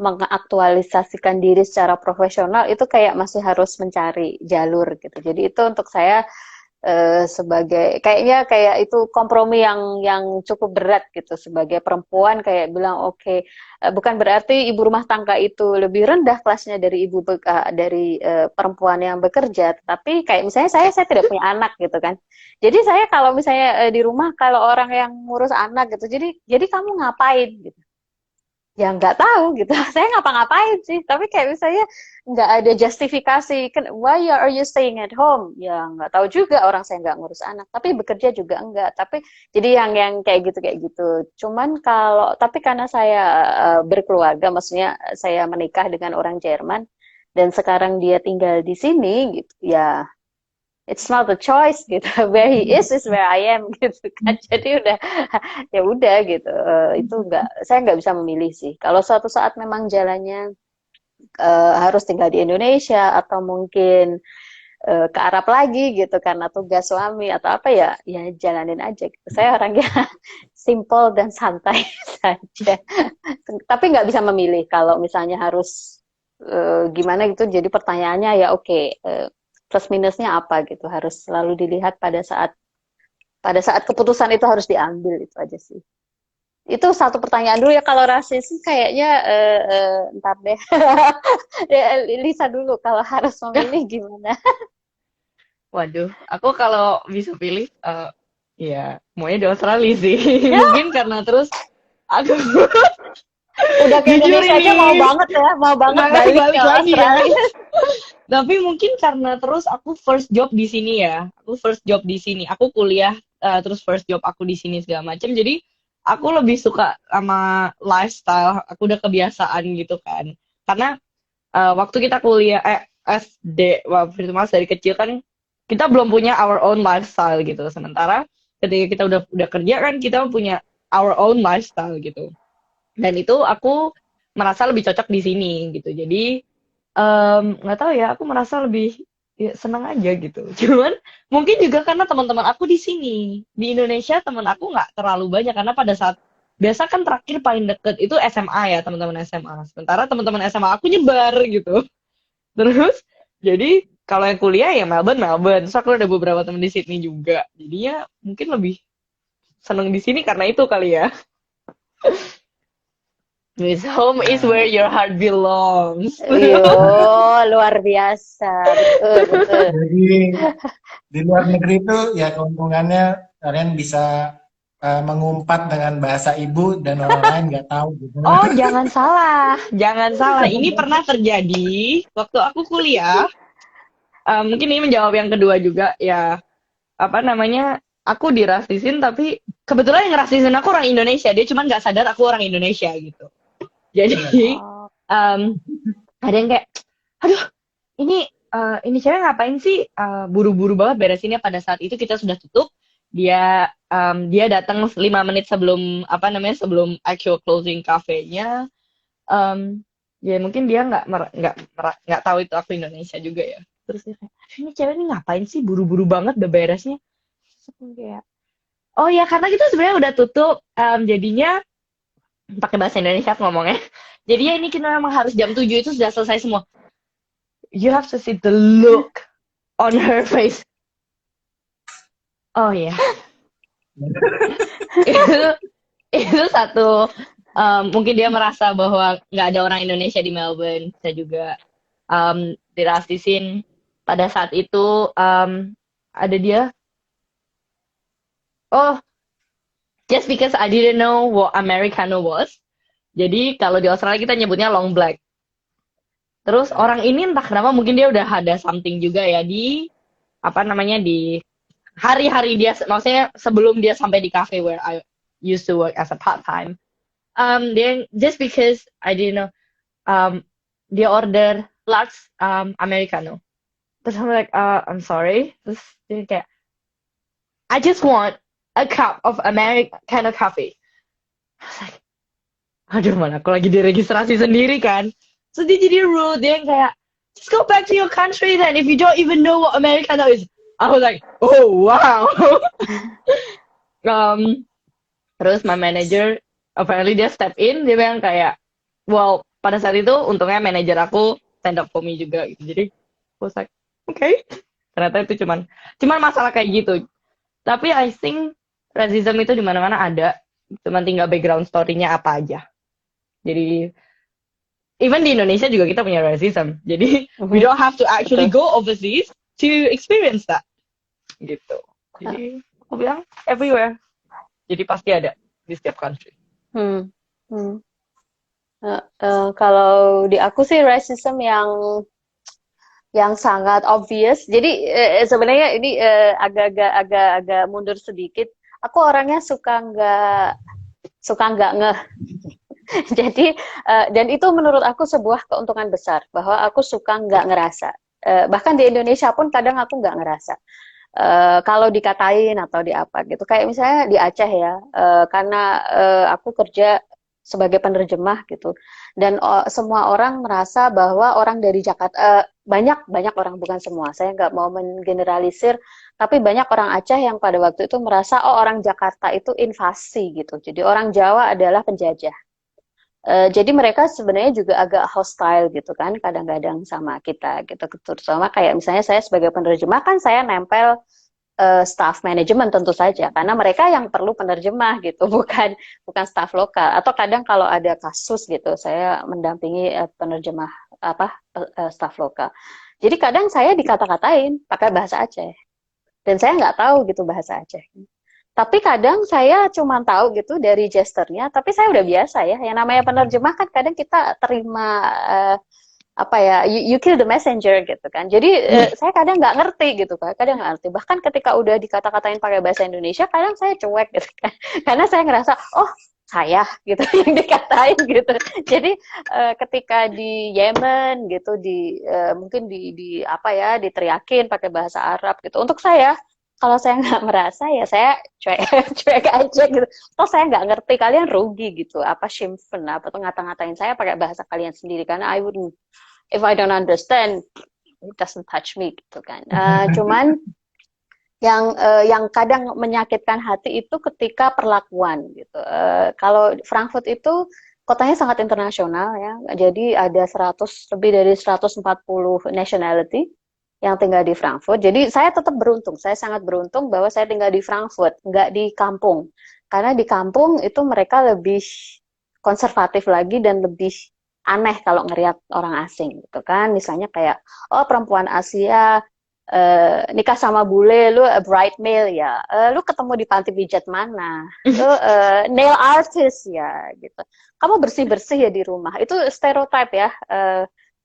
mengaktualisasikan diri secara profesional itu kayak masih harus mencari jalur gitu. Jadi itu untuk saya sebagai kayaknya kayak itu kompromi yang cukup berat gitu sebagai perempuan kayak bilang oke, bukan berarti ibu rumah tangga itu lebih rendah kelasnya dari dari perempuan yang bekerja, tapi kayak misalnya saya tidak punya anak gitu kan, jadi saya kalau misalnya di rumah kalau orang yang ngurus anak gitu, jadi kamu ngapain gitu, ya nggak tahu gitu. Saya ngapa-ngapain sih, tapi kayak misalnya nggak ada justifikasi kan, why are you staying at home, ya nggak tahu juga, orang saya nggak ngurus anak tapi bekerja juga enggak, tapi jadi yang kayak gitu. Cuman kalau tapi karena saya berkeluarga, maksudnya saya menikah dengan orang Jerman dan sekarang dia tinggal di sini gitu ya, it's not a choice gitu. Where he is where I am gitu kan. Jadi ya udah gitu. Itu saya nggak bisa memilih sih. Kalau suatu saat memang jalannya harus tinggal di Indonesia atau mungkin ke Arab lagi gitu karena tugas suami atau apa, ya jalanin aja gitu. Saya orangnya simple dan santai saja. Tapi nggak bisa memilih kalau misalnya harus gimana gitu. Jadi pertanyaannya ya oke, plus minusnya apa gitu, harus selalu dilihat pada saat keputusan itu harus diambil, itu aja sih. Itu satu pertanyaan dulu ya. Kalau rasis kayaknya ntar deh. Ya, Lisa dulu kalau harus memilih gimana. Waduh, aku kalau bisa pilih, ya maunya di Australia sih. Mungkin karena terus aku Udah ke jujur Indonesia aja mau ini banget ya, mau banget balik balik ke lagi ya. Australia. Tapi mungkin karena terus aku first job di sini ya. Aku first job di sini. Aku kuliah terus first job aku di sini segala macam. Jadi aku lebih suka sama lifestyle. Aku udah kebiasaan gitu kan. Karena waktu kita kuliah SD, waktu itu mas dari kecil kan kita belum punya our own lifestyle gitu. Sementara ketika kita udah kerja kan kita punya our own lifestyle gitu. Dan itu aku merasa lebih cocok di sini gitu. Jadi nggak tahu ya, aku merasa lebih ya, senang aja gitu. Cuman mungkin juga karena teman-teman aku di sini, di Indonesia teman aku nggak terlalu banyak karena pada saat biasa kan terakhir paling deket itu SMA ya, teman-teman SMA. Sementara teman-teman SMA aku nyebar gitu. Terus jadi kalau yang kuliah ya Melbourne, Melbourne. Terus aku ada beberapa teman di Sydney juga. Jadinya mungkin lebih seneng di sini karena itu kali ya. Miss home is Nah, where your heart belongs. Yo, luar biasa. Betul. jadi di luar negeri itu ya keuntungannya kalian bisa mengumpat dengan bahasa ibu dan orang lain nggak tahu gitu. Oh, jangan salah. Jangan salah. Ini pernah terjadi waktu aku kuliah. Mungkin ini menjawab yang kedua juga ya. Apa namanya? Aku dirasisin tapi kebetulan yang ngerasisin aku orang Indonesia. Dia cuma nggak sadar aku orang Indonesia gitu. Jadi Oh, ada yang kayak, aduh, ini cewek ngapain sih buru-buru banget beresinnya, pada saat itu kita sudah tutup. Dia datang 5 menit sebelum apa namanya sebelum actual closing cafe-nya. Ya mungkin dia nggak tahu itu aku Indonesia juga ya. Terus dia kayak, "Aduh, ini cewek ini ngapain sih buru-buru banget udah beresnya?" Terus aku kayak, oh ya karena kita sebenarnya udah tutup, jadinya pakai bahasa Indonesia aku ngomongnya. Jadi ya ini kita memang harus jam 7 itu sudah selesai semua. You have to see the look on her face. Oh ya. itu satu, mungkin dia merasa bahwa nggak ada orang Indonesia di Melbourne. Saya juga dirasisin pada saat itu. Ada dia, oh just because I didn't know what Americano was. Jadi kalau di Australia kita nyebutnya long black. Terus orang ini entah kenapa mungkin dia udah ada something juga ya di apa namanya di hari-hari dia, maksudnya sebelum dia sampai di cafe where I used to work as a part time. Dia just because I didn't know, dia order large Americano. Terus I'm like, I'm sorry. Terus dia kayak, I just want a cup of Americano coffee. I was like, aduh mana aku lagi diregistrasi sendiri kan. Terus dia jadi rude, dia yang kayak, just go back to your country then if you don't even know what Americano is. I was like, oh wow. um, Terus my manager apparently dia step in, dia bilang kayak, well pada saat itu untungnya manajer aku stand up for me juga gitu. Jadi I was like, okay. Ternyata itu cuman masalah kayak gitu. Tapi I think racism itu di mana-mana ada, cuman tinggal background story-nya apa aja. Jadi even di Indonesia juga kita punya racism. Jadi we don't have to actually Betul. go overseas to experience that. Gitu. Jadi aku bilang everywhere. Jadi pasti ada di setiap country. Hmm. Hmm. Kalau di aku sih racism yang sangat obvious. Jadi sebenarnya ini agak mundur sedikit. Aku orangnya suka nggak ngeh. Jadi dan itu menurut aku sebuah keuntungan besar bahwa aku suka nggak ngerasa. Bahkan di Indonesia pun kadang aku nggak ngerasa. Kalau dikatain atau di apa gitu. Kayak misalnya di Aceh ya, karena aku kerja sebagai penerjemah gitu. Dan semua orang merasa bahwa orang dari Jakarta, banyak orang, bukan semua. Saya nggak mau menggeneralisir, tapi banyak orang Aceh yang pada waktu itu merasa, oh orang Jakarta itu invasi gitu. Jadi orang Jawa adalah penjajah. Jadi mereka sebenarnya juga agak hostile gitu kan, kadang-kadang sama kita gitu. Terutama kayak misalnya saya sebagai penerjemah kan saya nempel staff manajemen tentu saja, karena mereka yang perlu penerjemah gitu, bukan staff lokal. Atau kadang kalau ada kasus gitu, saya mendampingi penerjemah staff lokal. Jadi kadang saya dikata-katain pakai bahasa Aceh, dan saya nggak tahu gitu bahasa Aceh. Tapi kadang saya cuma tahu gitu dari gesturnya, tapi saya udah biasa ya. Yang namanya penerjemah kan kadang kita terima you kill the messenger gitu kan. Jadi saya kadang nggak ngerti gitu kan, kadang nggak ngerti. Bahkan ketika udah dikata-katain pakai bahasa Indonesia, kadang saya cuek gitu kan. Karena saya ngerasa, oh saya gitu yang dikatain gitu. Jadi ketika di Yemen gitu, mungkin diteriakin pakai bahasa Arab gitu. Untuk saya, kalau saya nggak merasa ya saya cuek aja gitu. Toh saya nggak ngerti, kalian rugi gitu. Apa schimpfen, apa tuh ngata-ngatain saya pakai bahasa kalian sendiri, karena if I don't understand, it doesn't touch me gitu kan. Cuman yang kadang menyakitkan hati itu ketika perlakuan gitu. Kalau Frankfurt itu kotanya sangat internasional ya. Jadi ada lebih dari 140 nationality yang tinggal di Frankfurt. Jadi saya tetap beruntung, saya sangat beruntung bahwa saya tinggal di Frankfurt, nggak di kampung. Karena di kampung itu mereka lebih konservatif lagi dan lebih aneh kalau ngelihat orang asing gitu kan. Misalnya kayak, oh perempuan Asia nikah sama bule, lu a bridesmaid ya, lu ketemu di panti pijat mana, lu nail artist ya gitu. Kamu bersih-bersih ya di rumah. Itu stereotip ya.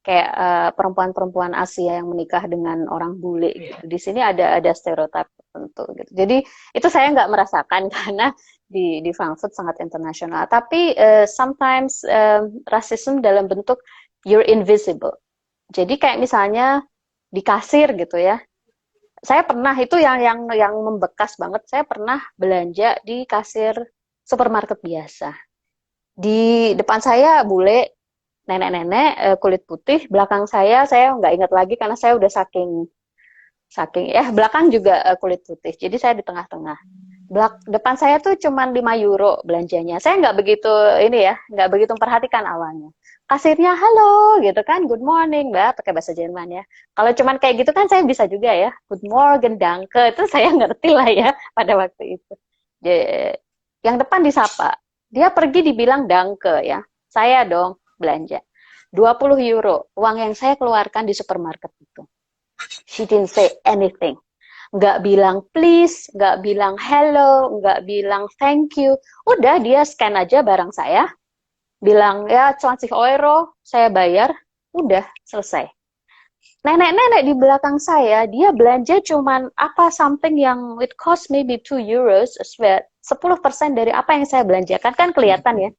Kayak perempuan-perempuan Asia yang menikah dengan orang bule gitu. Di sini ada stereotip tertentu gitu. Jadi itu saya nggak merasakan karena di Frankfurt sangat internasional. Tapi sometimes racism dalam bentuk you're invisible. Jadi kayak misalnya di kasir gitu ya. Saya pernah itu yang membekas banget. Saya pernah belanja di kasir supermarket biasa. Di depan saya bule, nenek-nenek kulit putih, belakang saya nggak ingat lagi karena saya udah saking belakang juga kulit putih, jadi saya di tengah-tengah. Depan saya tuh cuma 5 euro belanjanya. Saya nggak begitu memperhatikan awalnya. Kasirnya halo gitu kan, good morning mbak, pakai bahasa Jerman ya. Kalau cuman kayak gitu kan saya bisa juga ya, good morning, danke, itu saya ngerti lah ya pada waktu itu. Yang depan disapa, dia pergi dibilang danke ya, saya dong belanja 20 euro, uang yang saya keluarkan di supermarket itu. She didn't say anything, nggak bilang please, nggak bilang hello, nggak bilang thank you. Udah dia scan aja barang saya, bilang ya 20 euro, saya bayar, udah selesai. Nenek-nenek di belakang saya, dia belanja cuman something yang it cost maybe 2 euros, 10% dari apa yang saya belanjakan, kan kelihatan ya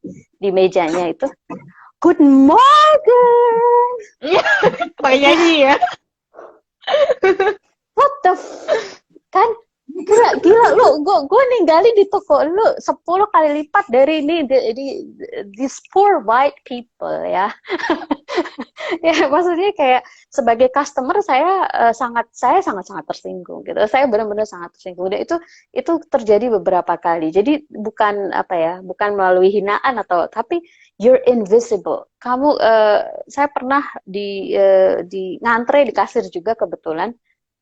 di mejanya itu. Good morning. Pakai nyanyi ya. What the kan gila lu, gue ninggalin di toko lu 10 kali lipat dari ini, these poor white people ya. Ya, maksudnya kayak sebagai customer saya sangat tersinggung gitu. Saya benar-benar sangat tersinggung. Dan itu terjadi beberapa kali. Jadi bukan apa ya, bukan melalui hinaan tapi you're invisible. Saya pernah di ngantre di kasir juga kebetulan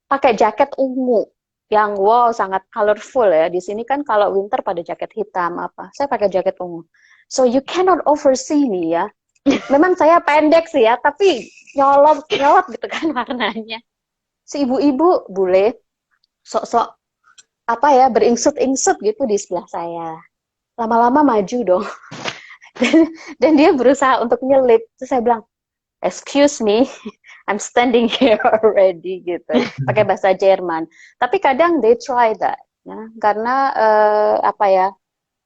pakai jaket ungu yang wow sangat colorful ya. Di sini kan kalau winter pada jaket hitam apa. Saya pakai jaket ungu. So you cannot oversee me ya. Memang saya pendek sih ya, tapi nyolot gitu kan warnanya. Si ibu-ibu bule sok-sok apa ya beringsut-ingsut gitu di sebelah saya. Lama-lama maju dong. Dan dia berusaha untuk nyelip. Terus saya bilang, "Excuse me, I'm standing here already," gitu. Pakai bahasa Jerman. Tapi kadang they try that, ya. Karena apa ya?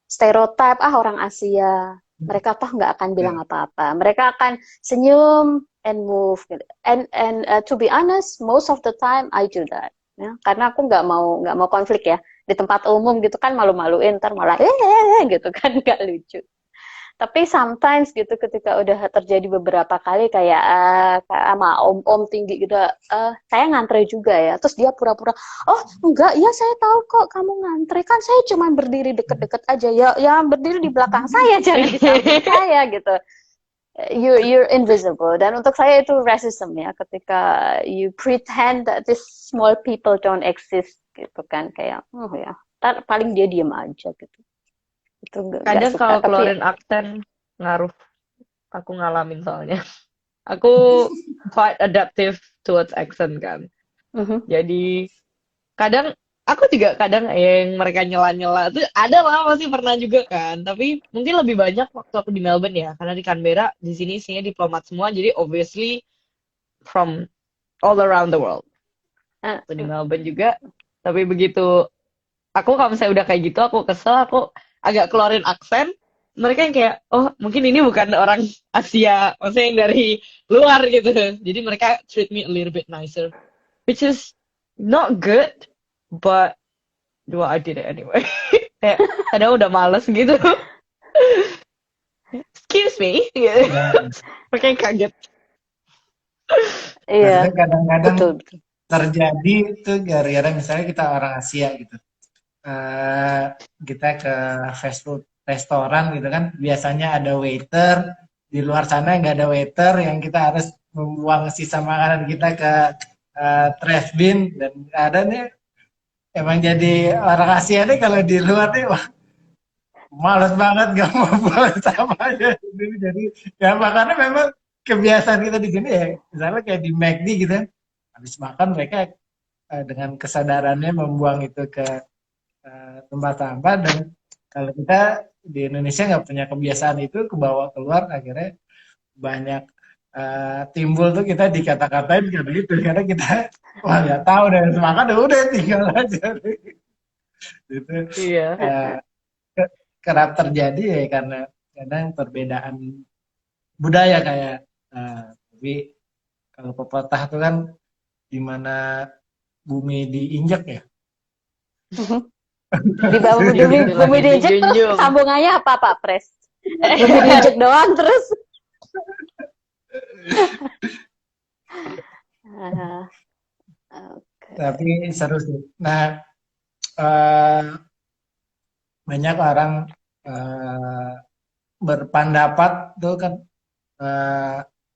Stereotip orang Asia. Mereka toh nggak akan bilang apa-apa. Mereka akan senyum and move. Gitu. And to be honest, most of the time I do that. Ya, karena aku nggak mau konflik ya di tempat umum gitu kan malu-maluin, ntar malah gitu kan nggak lucu. Tapi sometimes gitu ketika udah terjadi beberapa kali kayak sama om-om tinggi gitu, saya ngantre juga ya. Terus dia pura-pura, "Oh enggak, ya saya tahu kok kamu ngantre, kan saya cuma berdiri deket-deket aja." Ya berdiri di belakang saya, jangan di samping saya gitu. You're invisible. Dan untuk saya itu racism ya, ketika you pretend that these small people don't exist gitu kan, kayak ya, ntar paling dia diem aja gitu. Itu nggak Kadang suka, kalau tapi keluarin aksen ngaruh. Aku ngalamin soalnya. Aku quite adaptive towards accent kan. Jadi kadang aku juga kadang yang mereka nyela-nyela tuh ada lah, pasti pernah juga kan. Tapi mungkin lebih banyak waktu aku di Melbourne ya, karena di Canberra di sini isinya diplomat semua, jadi obviously from all around the world. Di Melbourne juga. Tapi begitu aku kalau misalnya udah kayak gitu, aku kesel, aku agak keluarin aksen, mereka yang kayak, oh mungkin ini bukan orang Asia, maksudnya yang dari luar gitu. Jadi mereka treat me a little bit nicer, which is not good, but I did it anyway. Kayak kadang udah males gitu. Excuse me, gitu. Mereka kaget. Iya, Kadang-kadang betul. terjadi itu gara-gara misalnya kita orang Asia gitu. Kita ke fast food restoran gitu kan, biasanya ada waiter, di luar sana nggak ada waiter, yang kita harus membuang sisa makanan kita ke trash bin. Dan ada nih emang jadi orang Asia nih kalau di luar nih wah males banget gak mau buang sama aja. Jadi ya makanya memang kebiasaan kita di sini ya, misalnya kayak di McD gitu kan, habis makan mereka dengan kesadarannya membuang itu ke tempat sampah. Dan kalau kita di Indonesia nggak punya kebiasaan itu, kebawa keluar, akhirnya banyak timbul tuh kita dikata-katain kayak begitu, karena kita wah nggak tahu dan makan udah tinggal aja gitu. Iya. Kerap terjadi ya, karena kadang perbedaan budaya kayak tapi kalau pepatah itu kan dimana bumi diinjak ya. Di bumi diinjek tuh sambungannya apa Pak Pres? Bumi diinjek doang terus. Tapi seru sih. Nah, banyak orang berpendapat tuh kan,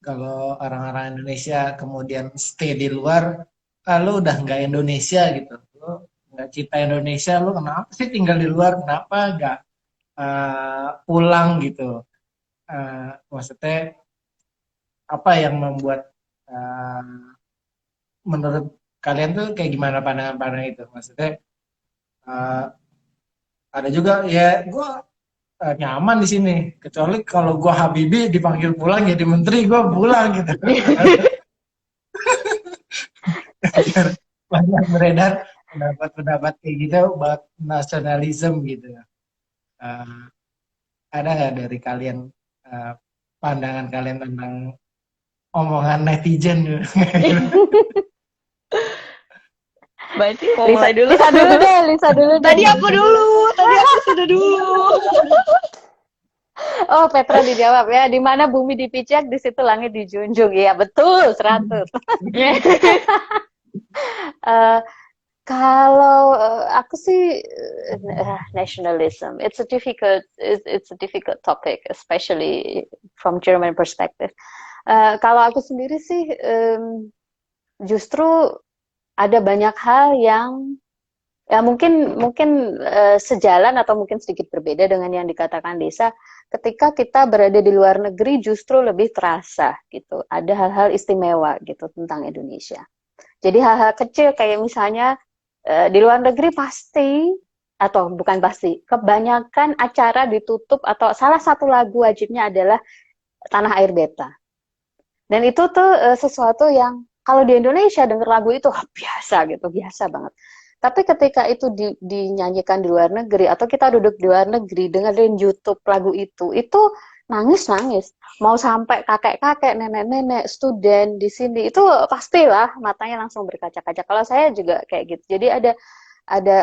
kalau orang-orang Indonesia kemudian stay di luar, lu udah nggak Indonesia gitu. Lu nggak cinta Indonesia, lu kenapa sih tinggal di luar, kenapa nggak pulang gitu. Maksudnya apa yang membuat menurut kalian tuh kayak gimana pandangan-pandangan itu? Maksudnya ada juga ya gue nyaman di sini, kecuali kalau gue Habibie dipanggil pulang jadi menteri, gue pulang gitu. Banyak beredar pendapat-pendapat kayak gitu buat nasionalisme gitu. Ada nggak dari kalian pandangan kalian tentang omongan netizen? Berarti mau mulai dulu. Lisa dulu deh. Tadi aku sudah dulu. Oh, Petra dijawab ya, di mana bumi dipijak, di situ langit dijunjung. Iya, betul, 100. Eh, Kalau aku sih nationalism, it's a difficult topic, especially from German perspective. Kalau aku sendiri sih justru ada banyak hal yang ya mungkin mungkin sejalan atau mungkin sedikit berbeda dengan yang dikatakan Desa. Ketika kita berada di luar negeri justru lebih terasa gitu. Ada hal-hal istimewa gitu tentang Indonesia. Jadi hal-hal kecil kayak misalnya di luar negeri pasti atau bukan pasti, kebanyakan acara ditutup atau salah satu lagu wajibnya adalah Tanah Air Beta. Dan itu tuh sesuatu yang kalau di Indonesia denger lagu itu biasa gitu, biasa banget. Tapi ketika itu dinyanyikan di luar negeri atau kita duduk di luar negeri dengerin YouTube lagu itu nangis-nangis. Mau sampai kakek-kakek, nenek-nenek, student di sini itu pastilah matanya langsung berkaca-kaca. Kalau saya juga kayak gitu. Jadi ada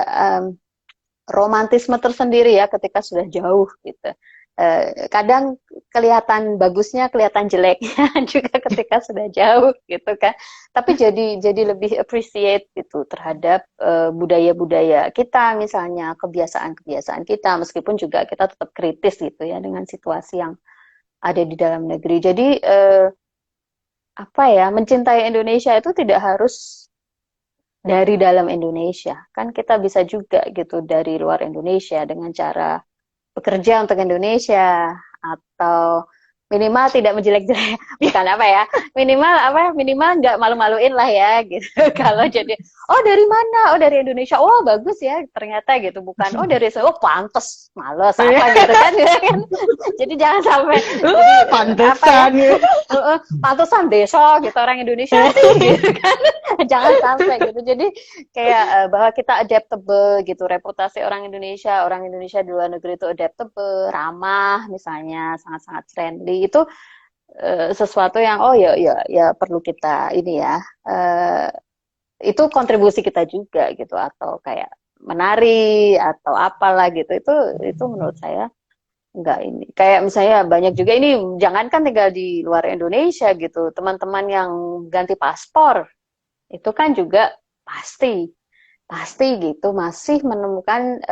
romantisme tersendiri ya ketika sudah jauh gitu. Kadang kelihatan bagusnya, kelihatan jeleknya juga ketika sudah jauh gitu kan. Tapi jadi lebih appreciate gitu terhadap budaya-budaya kita misalnya, kebiasaan-kebiasaan kita meskipun juga kita tetap kritis gitu ya dengan situasi yang ada di dalam negeri. Jadi apa ya, mencintai Indonesia itu tidak harus dari dalam Indonesia. Kan kita bisa juga gitu dari luar Indonesia dengan cara bekerja untuk Indonesia atau minimal tidak menjelek-jelek, bukan apa ya, minimal nggak malu-maluin lah ya gitu. Kalau jadi dari mana, dari Indonesia, bagus ya ternyata gitu, bukan dari pantes males apa gitu kan. Jadi jangan sampai jadi Pantesan ya. pantesan desa gitu orang Indonesia sih gitu kan. Jangan sampai gitu. Jadi kayak bahwa kita adaptable gitu, reputasi orang Indonesia di luar negeri itu adaptable, ramah misalnya, sangat-sangat friendly, itu sesuatu yang ya perlu kita ini ya, itu kontribusi kita juga gitu, atau kayak menari atau apalah gitu, itu menurut saya enggak ini. Kayak misalnya banyak juga ini, jangankan tinggal di luar Indonesia gitu, teman-teman yang ganti paspor itu kan juga pasti gitu masih menemukan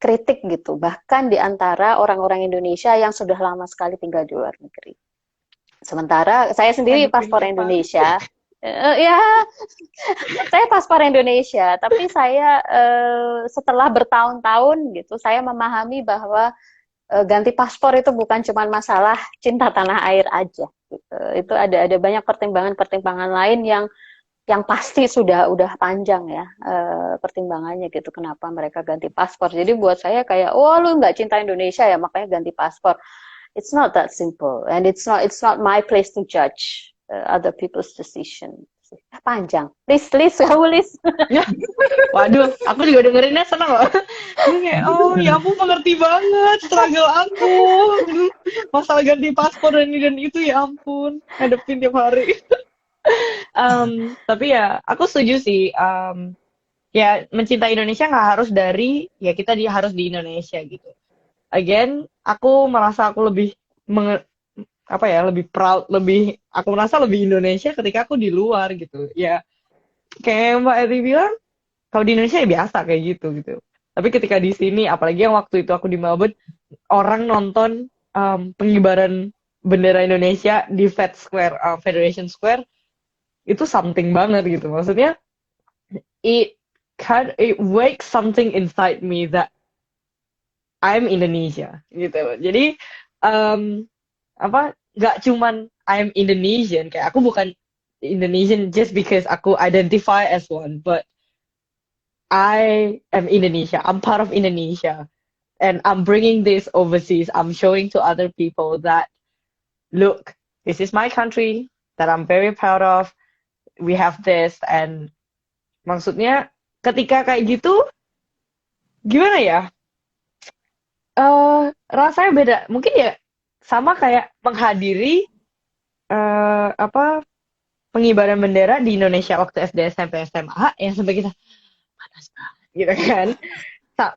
kritik gitu, bahkan di antara orang-orang Indonesia yang sudah lama sekali tinggal di luar negeri. Sementara saya sendiri paspor Indonesia, ya saya paspor Indonesia, tapi saya setelah bertahun-tahun gitu, saya memahami bahwa ganti paspor itu bukan cuma masalah cinta tanah air aja. Gitu. Itu ada banyak pertimbangan lain yang pasti udah panjang ya pertimbangannya gitu, kenapa mereka ganti paspor. Jadi buat saya kayak lu nggak cinta Indonesia ya makanya ganti paspor. It's not that simple, and it's not my place to judge other people's decision. Panjang. Lis kamu Lis. Waduh, aku juga dengerinnya seneng loh. Kayak, ya ampun, mengerti banget struggle aku. Masalah ganti paspor dan itu, ya ampun, hadepin tiap hari. Tapi ya aku setuju sih, ya mencintai Indonesia nggak harus dari ya kita harus di Indonesia gitu. Again, aku merasa aku lebih lebih proud, aku merasa lebih Indonesia ketika aku di luar gitu. Ya kayak Mbak Eri bilang, kalau di Indonesia ya biasa kayak gitu. Tapi ketika di sini, apalagi yang waktu itu aku di Melbourne, orang nonton pengibaran bendera Indonesia di Federation Square, itu something banget gitu. Maksudnya it wakes something inside me that I'm Indonesia gitu. Jadi nggak cuman I'm Indonesian, kayak aku bukan Indonesian just because aku identify as one, but I am Indonesia. I'm part of Indonesia, and I'm bringing this overseas. I'm showing to other people that look, this is my country that I'm very proud of. We have this, and maksudnya ketika kayak gitu, gimana ya? Rasanya beda. Mungkin ya sama kayak menghadiri pengibaran bendera di Indonesia waktu SD, SMP, SMA yang sampai kita panas banget gitu kan.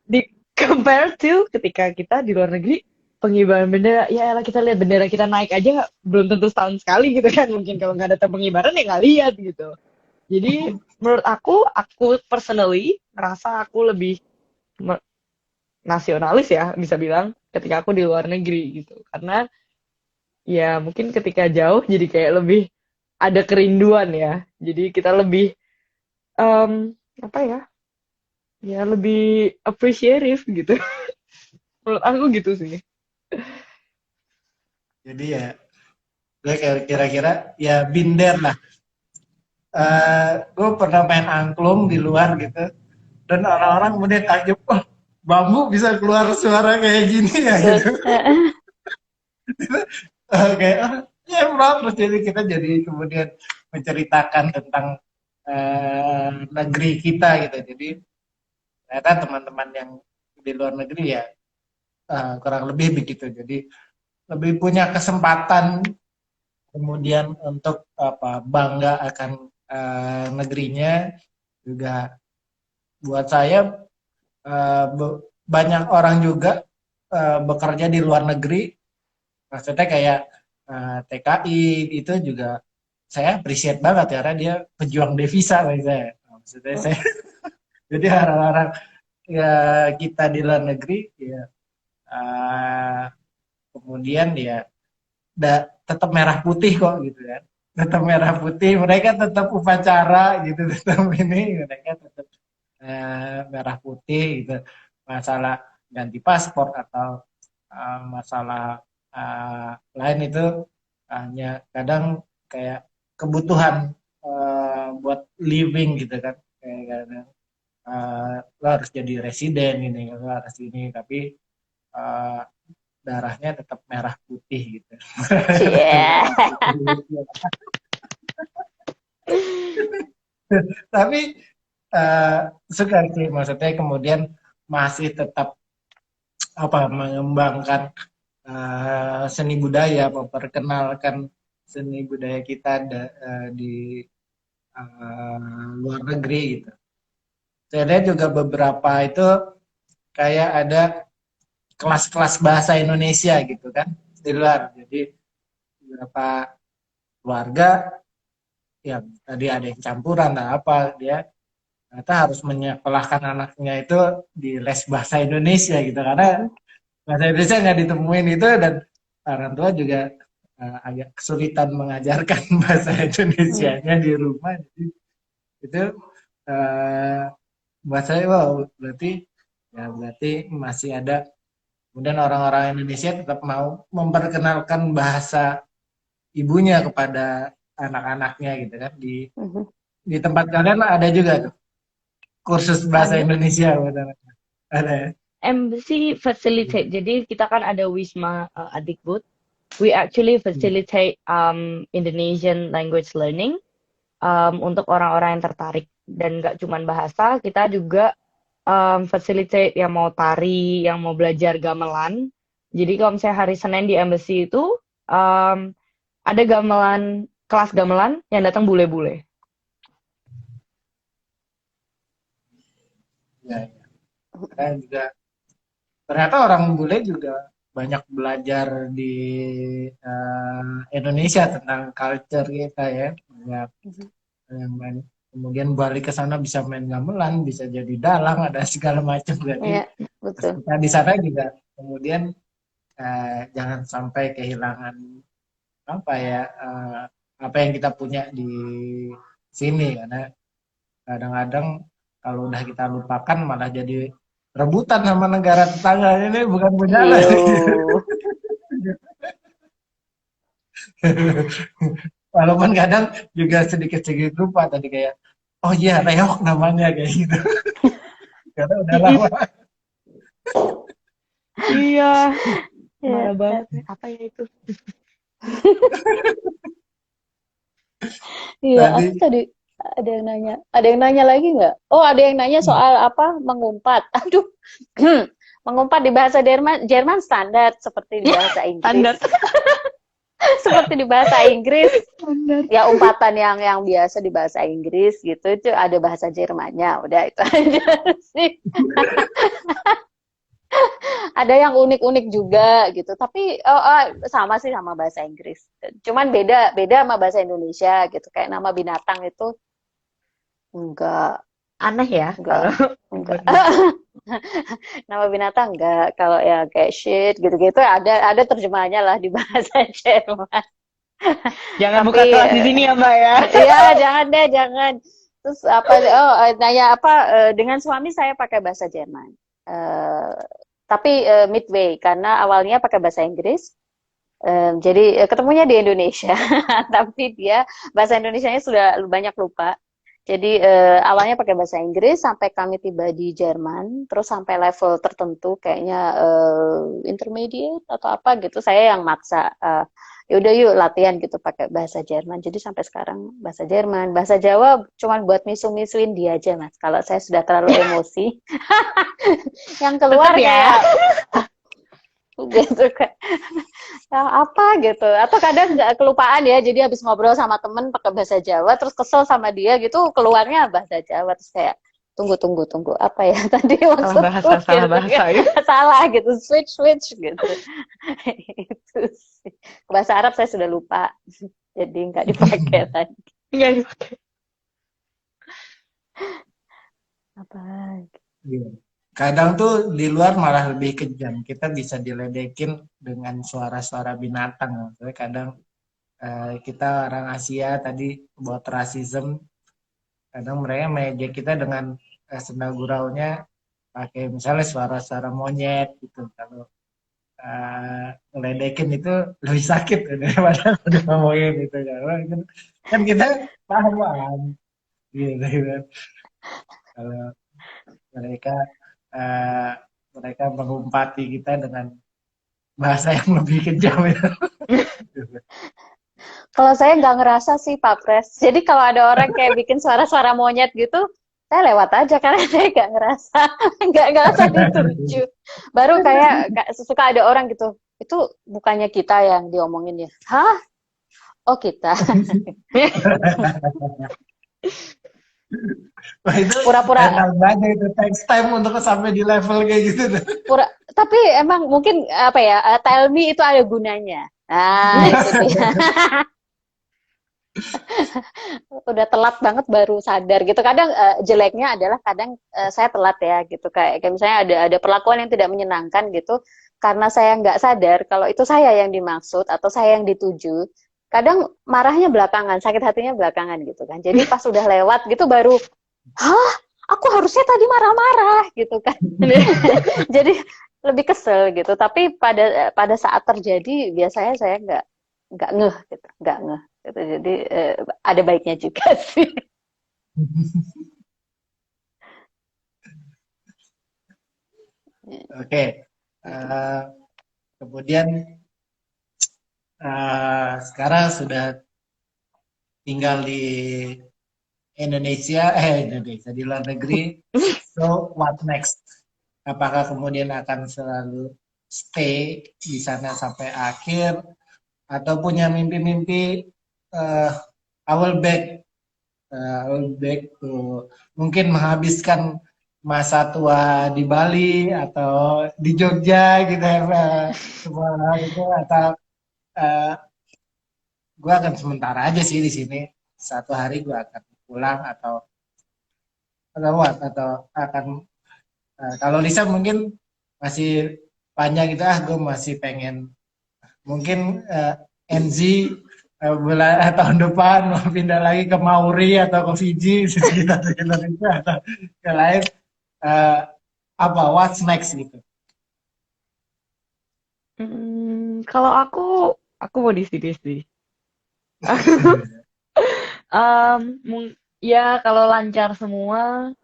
Di compare to ketika kita di luar negeri, pengibaran bendera, ya elah kita lihat bendera kita naik aja belum tentu setahun sekali gitu kan, mungkin kalau nggak ada pengibaran ya nggak lihat gitu. Jadi menurut aku personally ngerasa aku lebih nasionalis ya bisa bilang ketika aku di luar negeri gitu, karena ya mungkin ketika jauh jadi kayak lebih ada kerinduan ya, jadi kita lebih apa ya, ya lebih appreciative gitu. Menurut aku gitu sih. Jadi ya gue kira-kira ya binder lah. Gue pernah main angklung di luar gitu, dan orang-orang kemudian takjub, oh bambu bisa keluar suara kayak gini ya gitu. Kayak ya emang, terus jadi kita jadi kemudian menceritakan tentang negeri kita gitu. Jadi ternyata teman-teman yang di luar negeri ya kurang lebih begitu. Jadi lebih punya kesempatan kemudian untuk bangga akan negerinya. Juga buat saya banyak orang juga bekerja di luar negeri, maksudnya kayak TKI itu juga saya appreciate banget karena dia pejuang devisa maksudnya saya. Jadi orang-orang ya kita di luar negeri ya kemudian dia tetap merah putih kok gitu kan, tetap merah putih, mereka tetap upacara gitu, tetap ini mereka tetap merah putih gitu. Masalah ganti paspor atau masalah lain itu hanya kadang kayak kebutuhan buat living gitu kan, kayak kadang lo harus jadi residen ini, lo harus ini, tapi darahnya tetap merah putih gitu. Yeah. Tapi suka sih, maksudnya kemudian masih tetap mengembangkan seni budaya, memperkenalkan seni budaya kita di luar negeri gitu. Saya lihat juga beberapa itu kayak ada kelas-kelas bahasa Indonesia gitu kan di luar. Jadi beberapa keluarga yang tadi ada yang campuran lah apa, dia ternyata harus menyekolahkan anaknya itu di les bahasa Indonesia gitu, karena bahasa Indonesia nggak ditemuin itu, dan orang tua juga agak kesulitan mengajarkan bahasa Indonesianya di rumah. Jadi itu buat saya wow, berarti masih ada kemudian orang-orang Indonesia tetap mau memperkenalkan bahasa ibunya kepada anak-anaknya gitu kan. Di tempat kalian ada juga tuh kursus bahasa Ada. Indonesia ada ya? Embassy facilitate. Jadi kita kan ada Wisma Adikbud. We actually facilitate Indonesian language learning untuk orang-orang yang tertarik, dan nggak cuma bahasa, kita juga facilitate yang mau tari, yang mau belajar gamelan. Jadi kalau misalnya hari Senin di Embassy itu ada gamelan, kelas gamelan yang datang bule-bule. Ya. Karena juga ternyata orang bule juga banyak belajar di Indonesia tentang culture kita ya. Banyak yang main, kemudian balik ke sana bisa main gamelan, bisa jadi dalang, ada segala macam. Jadi betul. kita di sana juga kemudian jangan sampai kehilangan apa yang kita punya di sini, karena kadang-kadang kalau udah kita lupakan malah jadi rebutan sama negara tetangga, ini bukan punya lagi. Walaupun kadang juga sedikit-sedikit lupa tadi, kayak oh iya reok namanya kayak gitu. Karena udah lama. Iya. Marah banget. Apa ya itu? Iya, aku tadi ada yang nanya lagi nggak? Oh, ada yang nanya soal apa mengumpat. Aduh, mengumpat di bahasa Jerman standar seperti di bahasa Inggris. Standar. Seperti di bahasa Inggris. Ya umpatan yang biasa di bahasa Inggris gitu, itu ada bahasa Jermannya. Udah itu aja sih. Ada yang unik-unik juga gitu. Tapi sama sih sama bahasa Inggris. Cuman beda beda sama bahasa Indonesia gitu. Kayak nama binatang itu enggak Aneh ya enggak kalau enggak. nyebutnya. Nama binatang enggak. Kalau ya kayak shit gitu-gitu ada terjemahannya lah di bahasa Jerman. Jangan buka Tapi kelas di sini ya Mbak ya. ya jangan deh, jangan. Terus apa nanya apa dengan suami saya pakai bahasa Jerman. Eh, tapi midway karena awalnya pakai bahasa Inggris. Jadi ketemunya di Indonesia, tapi dia bahasa Indonesianya sudah banyak lupa. Jadi awalnya pakai bahasa Inggris sampai kami tiba di Jerman, terus sampai level tertentu kayaknya intermediate atau apa gitu. Saya yang maksa, yaudah yuk latihan gitu pakai bahasa Jerman. Jadi sampai sekarang bahasa Jerman, bahasa Jawa cuman buat misu-misuin dia aja mas. Kalau saya sudah terlalu emosi, yang keluar Tetap ya. kayak gitu kan. Ya, apa gitu atau kadang nggak kelupaan ya jadi habis ngobrol sama temen pakai bahasa Jawa terus kesel sama dia gitu keluarnya bahasa Jawa terus kayak tunggu apa ya tadi Salah bahasa, maksudku salah gitu bahasa kan. ya. Salah gitu switch gitu itu sih. Bahasa Arab saya sudah lupa jadi nggak dipakai lagi Enggak dipakai. apa Iya. Kadang tuh di luar malah lebih kejam. Kita bisa diledekin dengan suara-suara binatang. Maksudnya kadang kita orang Asia tadi buat rasisme, kadang mereka mengejek kita dengan senda guraunya pakai misalnya suara-suara monyet gitu. Kalau ngeledekin itu lebih sakit daripada udah ngomongin itu kan kita paham gitu kan. Kalau mereka eh, mereka mengumpati kita dengan bahasa yang lebih kejam ya. kalau saya nggak ngerasa sih Pak Pres jadi kalau ada orang kayak bikin suara-suara monyet gitu saya lewat aja karena saya nggak ngerasa nggak usah dituju baru kayak suka ada orang gitu itu bukannya kita yang diomongin ya hah oh kita Wah itu pura-pura mental banget itu takes time untuk sampai di level kayak gitu. pura tapi emang mungkin apa ya tell me itu ada gunanya nah itu dia udah telat banget baru sadar gitu kadang jeleknya adalah kadang saya telat ya gitu kayak misalnya ada perlakuan yang tidak menyenangkan gitu karena saya nggak sadar kalau itu saya yang dimaksud atau saya yang dituju kadang marahnya belakangan sakit hatinya belakangan gitu kan jadi pas udah lewat gitu baru hah aku harusnya tadi marah-marah gitu kan jadi lebih kesel gitu tapi pada saat terjadi biasanya saya nggak ngeh gitu nggak ngeh gitu jadi ada baiknya juga sih Oke. Eh, kemudian sekarang sudah tinggal di Indonesia di luar negeri. So what next? Apakah kemudian akan selalu stay di sana sampai akhir atau punya mimpi-mimpi I will back to mungkin menghabiskan masa tua di Bali atau di Jogja gitu ya semua hal itu atau uh, gue akan sementara aja sih di sini satu hari gue akan pulang atau what atau akan kalau Lisa mungkin masih panjang gitu gue masih pengen mungkin NZ bulan tahun depan mau pindah lagi ke Mauri atau ke Fiji sekitar Indonesia atau ke lain uh, apa what's next gitu. Kalau aku mau di sini sih. Ya kalau lancar semua,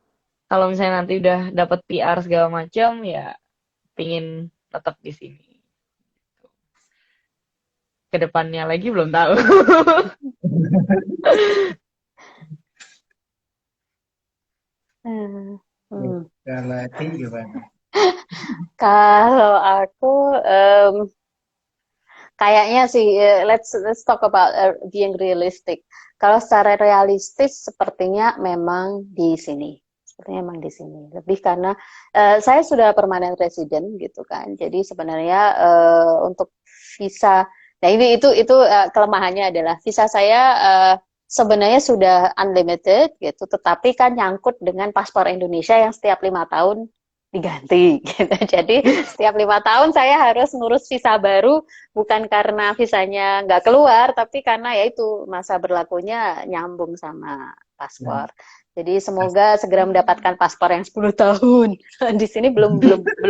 kalau misalnya nanti udah dapat PR segala macam, ya pingin tetap di sini. Kedepannya lagi belum tahu. Kalau itu gimana? kalau aku kayaknya sih let's talk about being realistic kalau secara realistis sepertinya memang di sini Sepertinya emang di sini. Lebih karena saya sudah permanent resident gitu kan. Jadi sebenarnya untuk visa, nah itu kelemahannya adalah visa saya sebenarnya sudah unlimited gitu, tetapi kan nyangkut dengan paspor Indonesia yang setiap 5 tahun diganti gitu. Jadi setiap 5 tahun saya harus ngurus visa baru, bukan karena visanya nggak keluar, tapi karena ya itu masa berlakunya nyambung sama paspor. Jadi semoga segera mendapatkan paspor yang 10 tahun. Di sini belum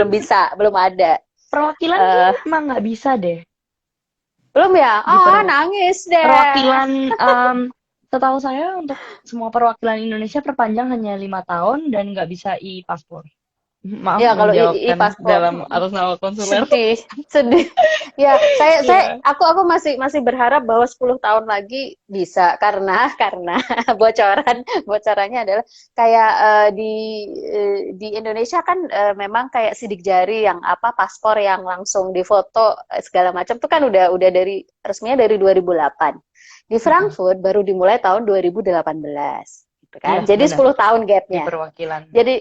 bisa, belum ada. Perwakilan emang nggak bisa deh. Belum ya? Oh, nangis deh. Perwakilan, setahu saya untuk semua perwakilan Indonesia perpanjang hanya 5 tahun dan nggak bisa e-paspor. Maaf Ya, kalau menjawabkan e-paspor dalam atas nama konsuler. sedih. Ya, saya Iya. aku masih berharap bahwa 10 tahun lagi bisa karena bocorannya adalah kayak di Indonesia kan memang kayak sidik jari yang apa paspor yang langsung difoto segala macam itu kan udah dari resminya dari 2008. Di Frankfurt baru dimulai tahun 2018. Gitu kan. Iya, Jadi benar. 10 tahun Di gapnya. perwakilan. Jadi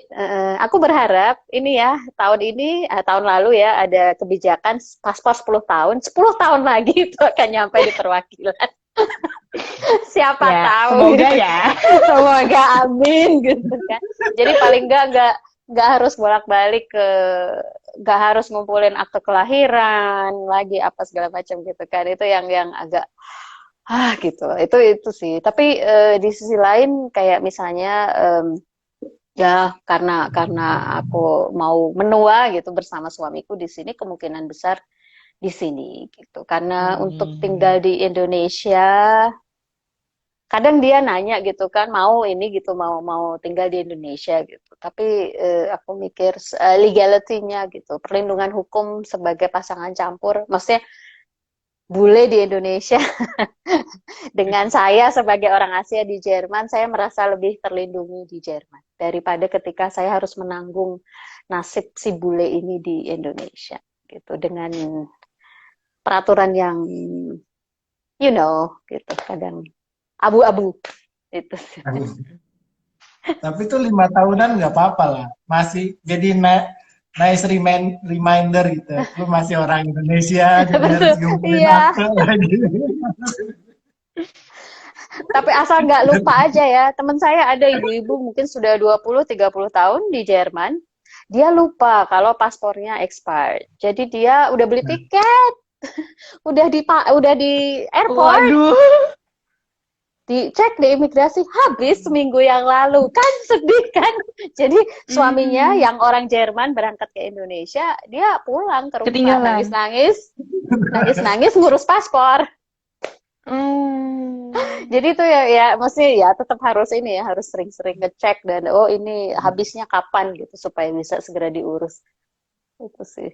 aku berharap ini ya tahun ini tahun lalu ya ada kebijakan paspor 10 tahun, 10 tahun lagi itu akan nyampe di perwakilan. Siapa Ya, tahu semoga gitu. ya. Semoga amin gitu kan. Jadi paling nggak harus bolak-balik nggak harus ngumpulin akte kelahiran lagi apa segala macam gitu kan. Itu yang agak gitu. Itu sih. Tapi di sisi lain kayak misalnya ya karena aku mau menua gitu bersama suamiku di sini kemungkinan besar di sini gitu. Karena untuk tinggal di Indonesia kadang dia nanya gitu kan mau ini gitu mau tinggal di Indonesia gitu. Tapi aku mikir legality-nya gitu, perlindungan hukum sebagai pasangan campur, maksudnya bule di Indonesia dengan saya sebagai orang Asia di Jerman, saya merasa lebih terlindungi di Jerman daripada ketika saya harus menanggung nasib si bule ini di Indonesia gitu dengan peraturan yang gitu kadang abu-abu itu sih. Tapi itu 5 tahunan nggak apa-apa lah. Masih jadi nice reminder gitu. Lu masih orang Indonesia, jadi harus ngumpulin Iya. akte lagi. Tapi asal nggak lupa aja ya. Teman saya ada ibu-ibu mungkin sudah 20-30 tahun di Jerman. Dia lupa kalau paspornya expired. Jadi dia udah beli tiket, udah di airport. Waduh. Dicek di imigrasi habis seminggu yang lalu, kan sedih kan. Jadi suaminya yang orang Jerman berangkat ke Indonesia, dia pulang ke rumah Ketinggalan. nangis ngurus paspor. Jadi itu ya mesti ya tetap harus ini ya, harus sering-sering ngecek dan ini habisnya kapan gitu supaya bisa segera diurus. Itu sih.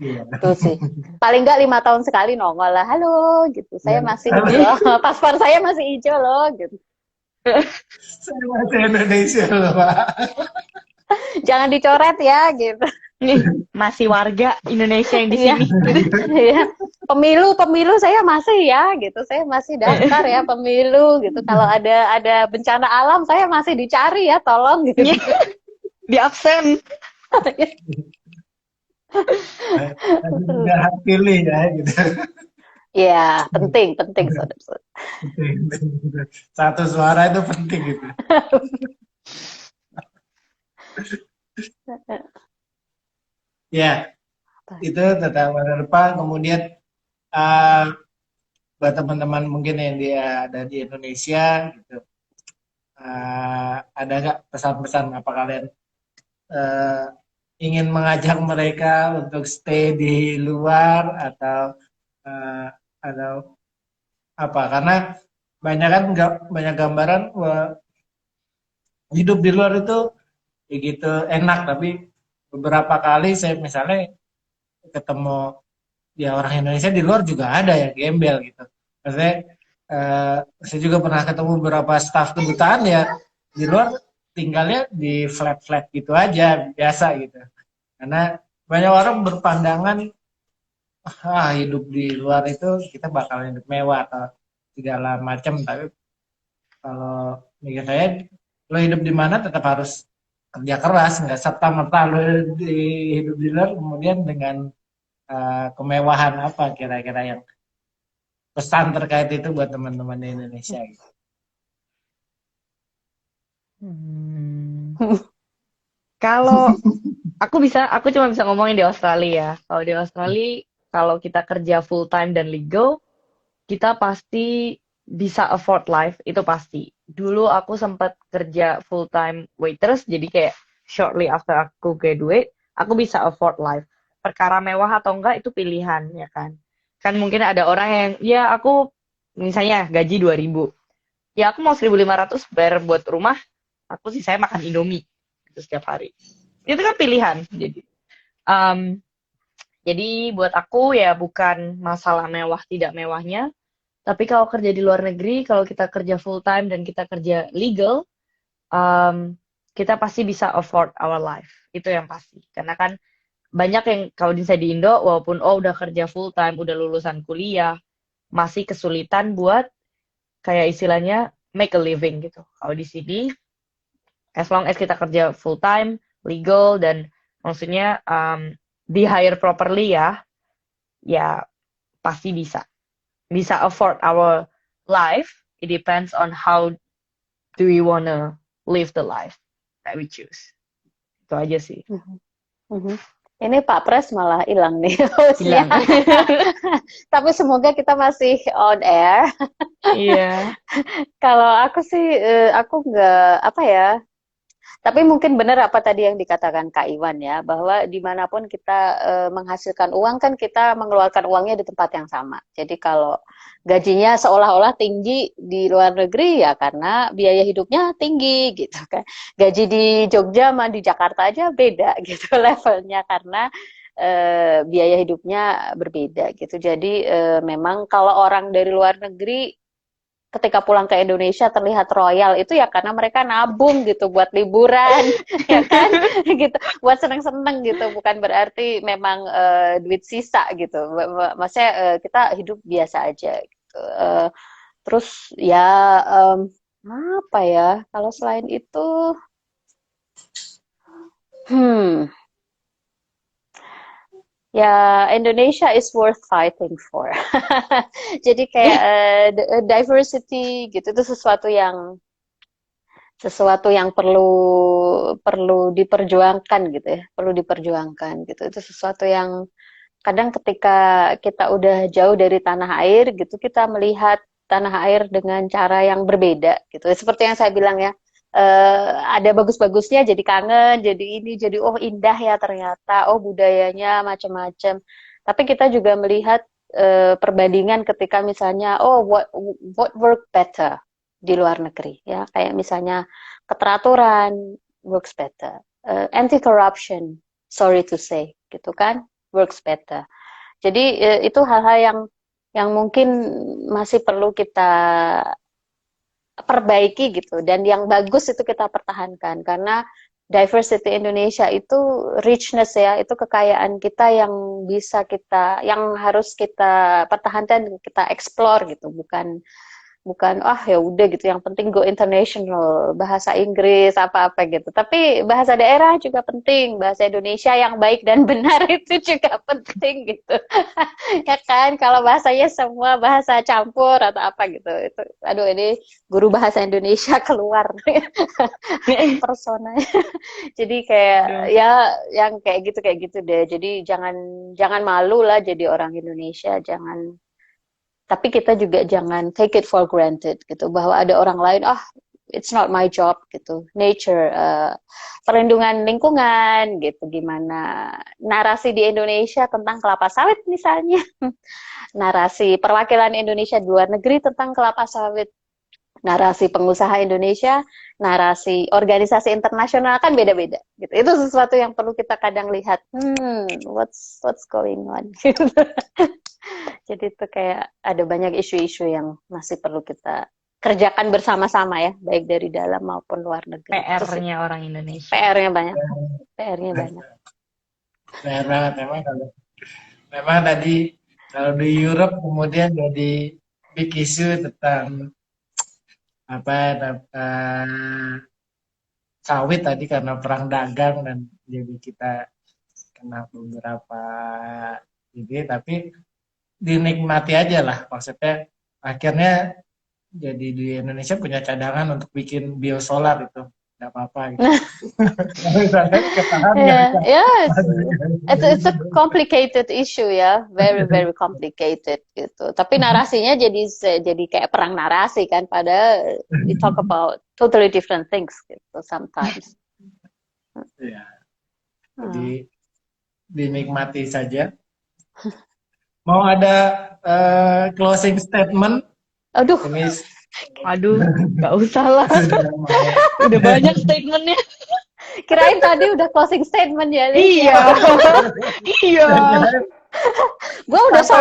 Iya. Itu sih. Paling nggak 5 tahun sekali nongol lah, halo gitu. Saya masih hijau, paspor saya masih hijau loh gitu. Saya masih Indonesia loh, Pak. Jangan dicoret ya gitu. Nih, masih warga Indonesia yang di sini. Iya. Pemilu saya masih ya gitu. Saya masih daftar ya pemilu gitu. Kalau ada bencana alam saya masih dicari ya, tolong gitu. Di absen. Udah hak pilih ya gitu. Iya, penting saudara-saudara. Satu suara itu penting gitu. Ya, itu tentang masa depan. Kemudian buat teman-teman mungkin yang dia ada di Indonesia gitu, ada nggak pesan-pesan apa kalian ingin mengajak mereka untuk stay di luar atau apa? Karena banyak gambaran hidup di luar itu begitu enak, tapi beberapa kali saya misalnya ketemu ya orang Indonesia di luar juga ada ya gembel gitu. Maksudnya saya juga pernah ketemu beberapa staf kedutaan ya di luar tinggalnya di flat-flat gitu aja biasa gitu. Karena banyak orang berpandangan hidup di luar itu kita bakal hidup mewah atau segala macam, tapi kalau mikir saya lo hidup di mana tetap harus kerja keras, nggak serta merta lo hidup di luar kemudian dengan kemewahan apa kira-kira yang pesan terkait itu buat teman-teman di Indonesia gitu. Kalau aku cuma bisa ngomongin di Australia. Kalau di Australia, kalau kita kerja full time dan legal, kita pasti bisa afford life, itu pasti. Dulu aku sempat kerja full time waitress, jadi kayak shortly after aku graduate, aku bisa afford life. Perkara mewah atau enggak itu pilihan, ya kan? Kan mungkin ada orang yang, ya aku misalnya gaji 2.000, ya aku mau 1.500 bayar buat rumah, aku sih saya makan Indomie gitu setiap hari. Itu kan pilihan. Um, jadi buat aku ya bukan masalah mewah tidak mewahnya, tapi kalau kerja di luar negeri, kalau kita kerja full time dan kita kerja legal, kita pasti bisa afford our life. Itu yang pasti. Karena kan banyak yang kalau di Indo, walaupun udah kerja full time, udah lulusan kuliah, masih kesulitan buat kayak istilahnya make a living gitu. Kalau di sini, as long as kita kerja full time, legal, dan maksudnya di hire properly ya pasti bisa afford our life. It depends on how do we wanna live the life that we choose. Itu aja sih. Mhm. Ini Pak Pres malah hilang nih hostnya. Hilang. Tapi semoga kita masih on air. Iya. Kalau aku sih, aku nggak apa ya. Tapi mungkin benar apa tadi yang dikatakan Kak Iwan ya, bahwa dimanapun kita menghasilkan uang kan kita mengeluarkan uangnya di tempat yang sama. Jadi kalau gajinya seolah-olah tinggi di luar negeri ya karena biaya hidupnya tinggi gitu kan. Gaji di Jogja sama di Jakarta aja beda gitu levelnya karena biaya hidupnya berbeda gitu. Jadi memang kalau orang dari luar negeri ketika pulang ke Indonesia terlihat royal itu ya karena mereka nabung gitu buat liburan ya kan gitu buat seneng-seneng gitu bukan berarti memang duit sisa gitu maksudnya kita hidup biasa aja gitu. Terus ya apa ya kalau selain itu ya Indonesia is worth fighting for. Jadi kayak diversity gitu itu sesuatu yang perlu diperjuangkan gitu ya, perlu diperjuangkan gitu. Itu sesuatu yang kadang ketika kita udah jauh dari tanah air gitu, kita melihat tanah air dengan cara yang berbeda gitu. Seperti yang saya bilang ya, ada bagus-bagusnya jadi kangen, jadi ini, jadi oh indah ya ternyata, oh budayanya macam-macam. Tapi kita juga melihat perbandingan ketika misalnya, oh what work better di luar negeri ya, kayak misalnya keteraturan works better, anti corruption, sorry to say, gitu kan, works better. Jadi itu hal-hal yang mungkin masih perlu kita perbaiki gitu dan yang bagus itu kita pertahankan karena diversity Indonesia itu richness ya itu kekayaan kita yang bisa kita yang harus kita pertahankan kita explore gitu bukan ya udah gitu yang penting go international bahasa Inggris apa-apa gitu tapi bahasa daerah juga penting bahasa Indonesia yang baik dan benar itu juga penting gitu ya kan kalau bahasanya semua bahasa campur atau apa gitu itu aduh ini guru bahasa Indonesia keluar persona jadi kayak ya yang kayak gitu deh jadi jangan malu lah jadi orang Indonesia jangan tapi kita juga jangan take it for granted gitu bahwa ada orang lain it's not my job gitu nature perlindungan lingkungan gitu gimana narasi di Indonesia tentang kelapa sawit misalnya narasi perwakilan Indonesia di luar negeri tentang kelapa sawit narasi pengusaha Indonesia narasi organisasi internasional kan beda-beda gitu itu sesuatu yang perlu kita kadang lihat what's going on gitu. Jadi itu kayak ada banyak isu-isu yang masih perlu kita kerjakan bersama-sama ya, baik dari dalam maupun luar negeri. PR-nya orang Indonesia. PR-nya banyak. PR-nya banyak. PR banget memang tadi kalau di Europe kemudian jadi big issue tentang sawit tadi karena perang dagang dan jadi kita kena beberapa ini, tapi dinikmati aja lah. Maksudnya akhirnya jadi di Indonesia punya cadangan untuk bikin biosolar itu nggak apa-apa gitu. Kalau misalnya ketahan nggak Yeah, bisa. yeah, it's a complicated issue ya, very very complicated gitu. Tapi narasinya jadi kayak perang narasi kan, padahal we talk about totally different things gitu sometimes. Ya, Hmm. jadi dinikmati saja. Mau ada closing statement? Aduh, Ini Aduh, nggak usah lah. sudah mau. Udah banyak statementnya. kirain tadi udah closing statement ya, Liv. Iya. Iya. Gue udah so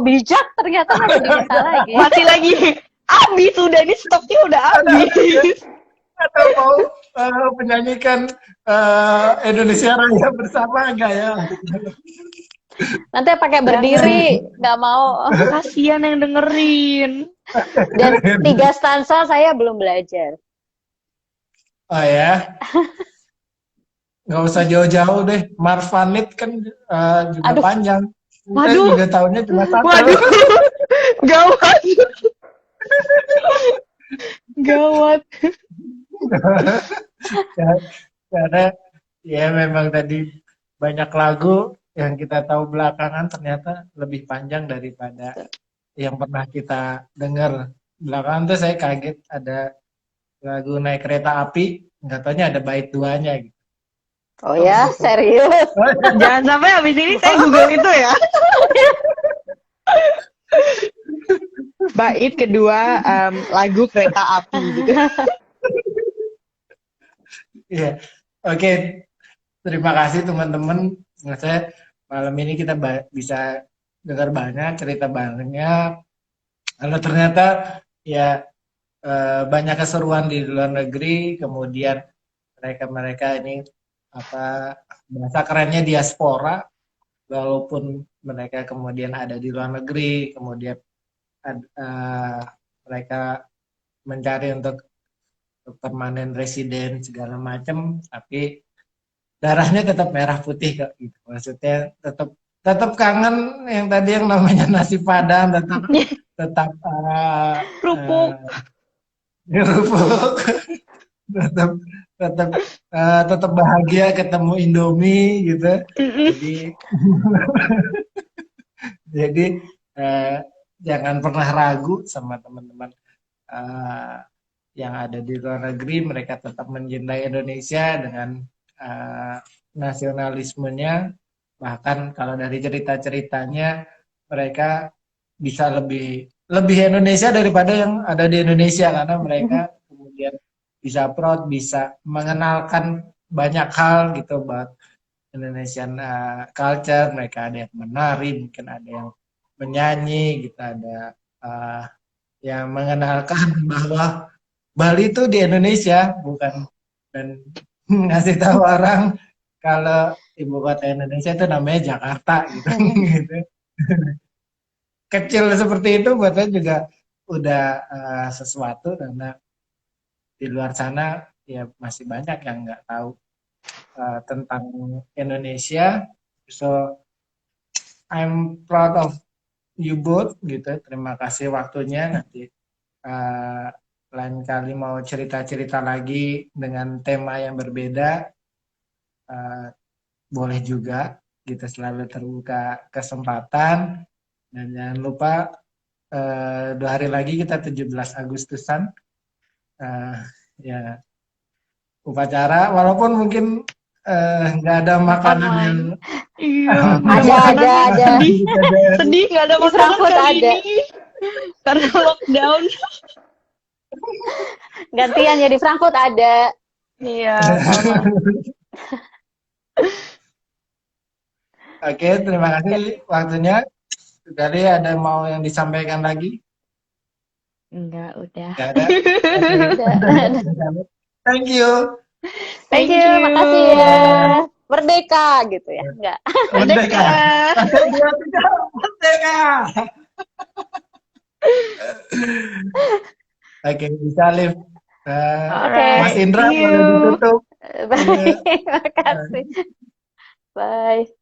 bijak, ternyata masih bisa lagi. Masih lagi. Habis udah, ini stoknya udah habis. Atau mau menyanyikan Indonesia Raya bersama enggak ya? Nanti pakai berdiri, nggak mau. Kasian yang dengerin. Dan 3 stanza saya belum belajar. Oh ya, nggak usah jauh-jauh deh. Marvanit kan juga Aduh. panjang. Waduh. Kita juga tahunnya cuma 1. Waduh. Gawat. Gawat. Karena ya memang tadi banyak lagu yang kita tahu belakangan ternyata lebih panjang daripada yang pernah kita dengar. Belakangan tuh saya kaget ada lagu naik kereta api, nggak taunya ada bait 2-nya gitu. Oh ya, serius? Jangan sampai habis ini saya Google itu ya. Bait kedua lagu kereta api gitu. Iya, oke. Terima kasih teman-teman. Saya malam ini kita bisa dengar banyak cerita banyak. Karena ternyata ya banyak keseruan di luar negeri. Kemudian mereka ini bahasa kerennya diaspora. Walaupun mereka kemudian ada di luar negeri, kemudian mereka mencari untuk permanen residen segala macam, tapi darahnya tetap merah putih kok gitu. Maksudnya tetap kangen yang tadi yang namanya nasi padang, tetap Kerupuk. tetap bahagia ketemu Indomie gitu. Jadi jangan pernah ragu sama teman-teman yang ada di luar negeri, mereka tetap mencintai Indonesia dengan nasionalismenya. Bahkan kalau dari cerita-ceritanya mereka bisa lebih Indonesia daripada yang ada di Indonesia, karena mereka kemudian bisa proud, bisa mengenalkan banyak hal gitu buat Indonesian culture. Mereka ada yang menari, mungkin ada yang menyanyi gitu, ada yang mengenalkan bahwa Bali itu di Indonesia, bukan, dan ngasih tahu orang kalau ibu kota Indonesia itu namanya Jakarta gitu. Gitu. Kecil seperti itu buat saya juga udah sesuatu, karena di luar sana ya masih banyak yang nggak tahu tentang Indonesia. So I'm proud of you both gitu. Terima kasih waktunya. Nanti lain kali mau cerita-cerita lagi dengan tema yang berbeda, boleh juga. Kita selalu terbuka kesempatan. Dan jangan lupa 2 hari lagi kita 17 Agustusan ya upacara, walaupun mungkin nggak ada makanan yang Iya, Ada. sedih nggak ada Di makanan Frankfurt kali ada. ini karena lockdown. Gantian ya, di Frankfurt ada. Iya. Oke, terima kasih waktunya. Tadi ada mau yang disampaikan lagi? Enggak, udah. Nggak ada? Thank you. Thank you, makasih ya. Merdeka gitu ya, enggak. Merdeka. Merdeka. Oke, bisa Liv. Mas Alright, Indra see boleh you. ditutup. Iya. Baik, makasih. Bye.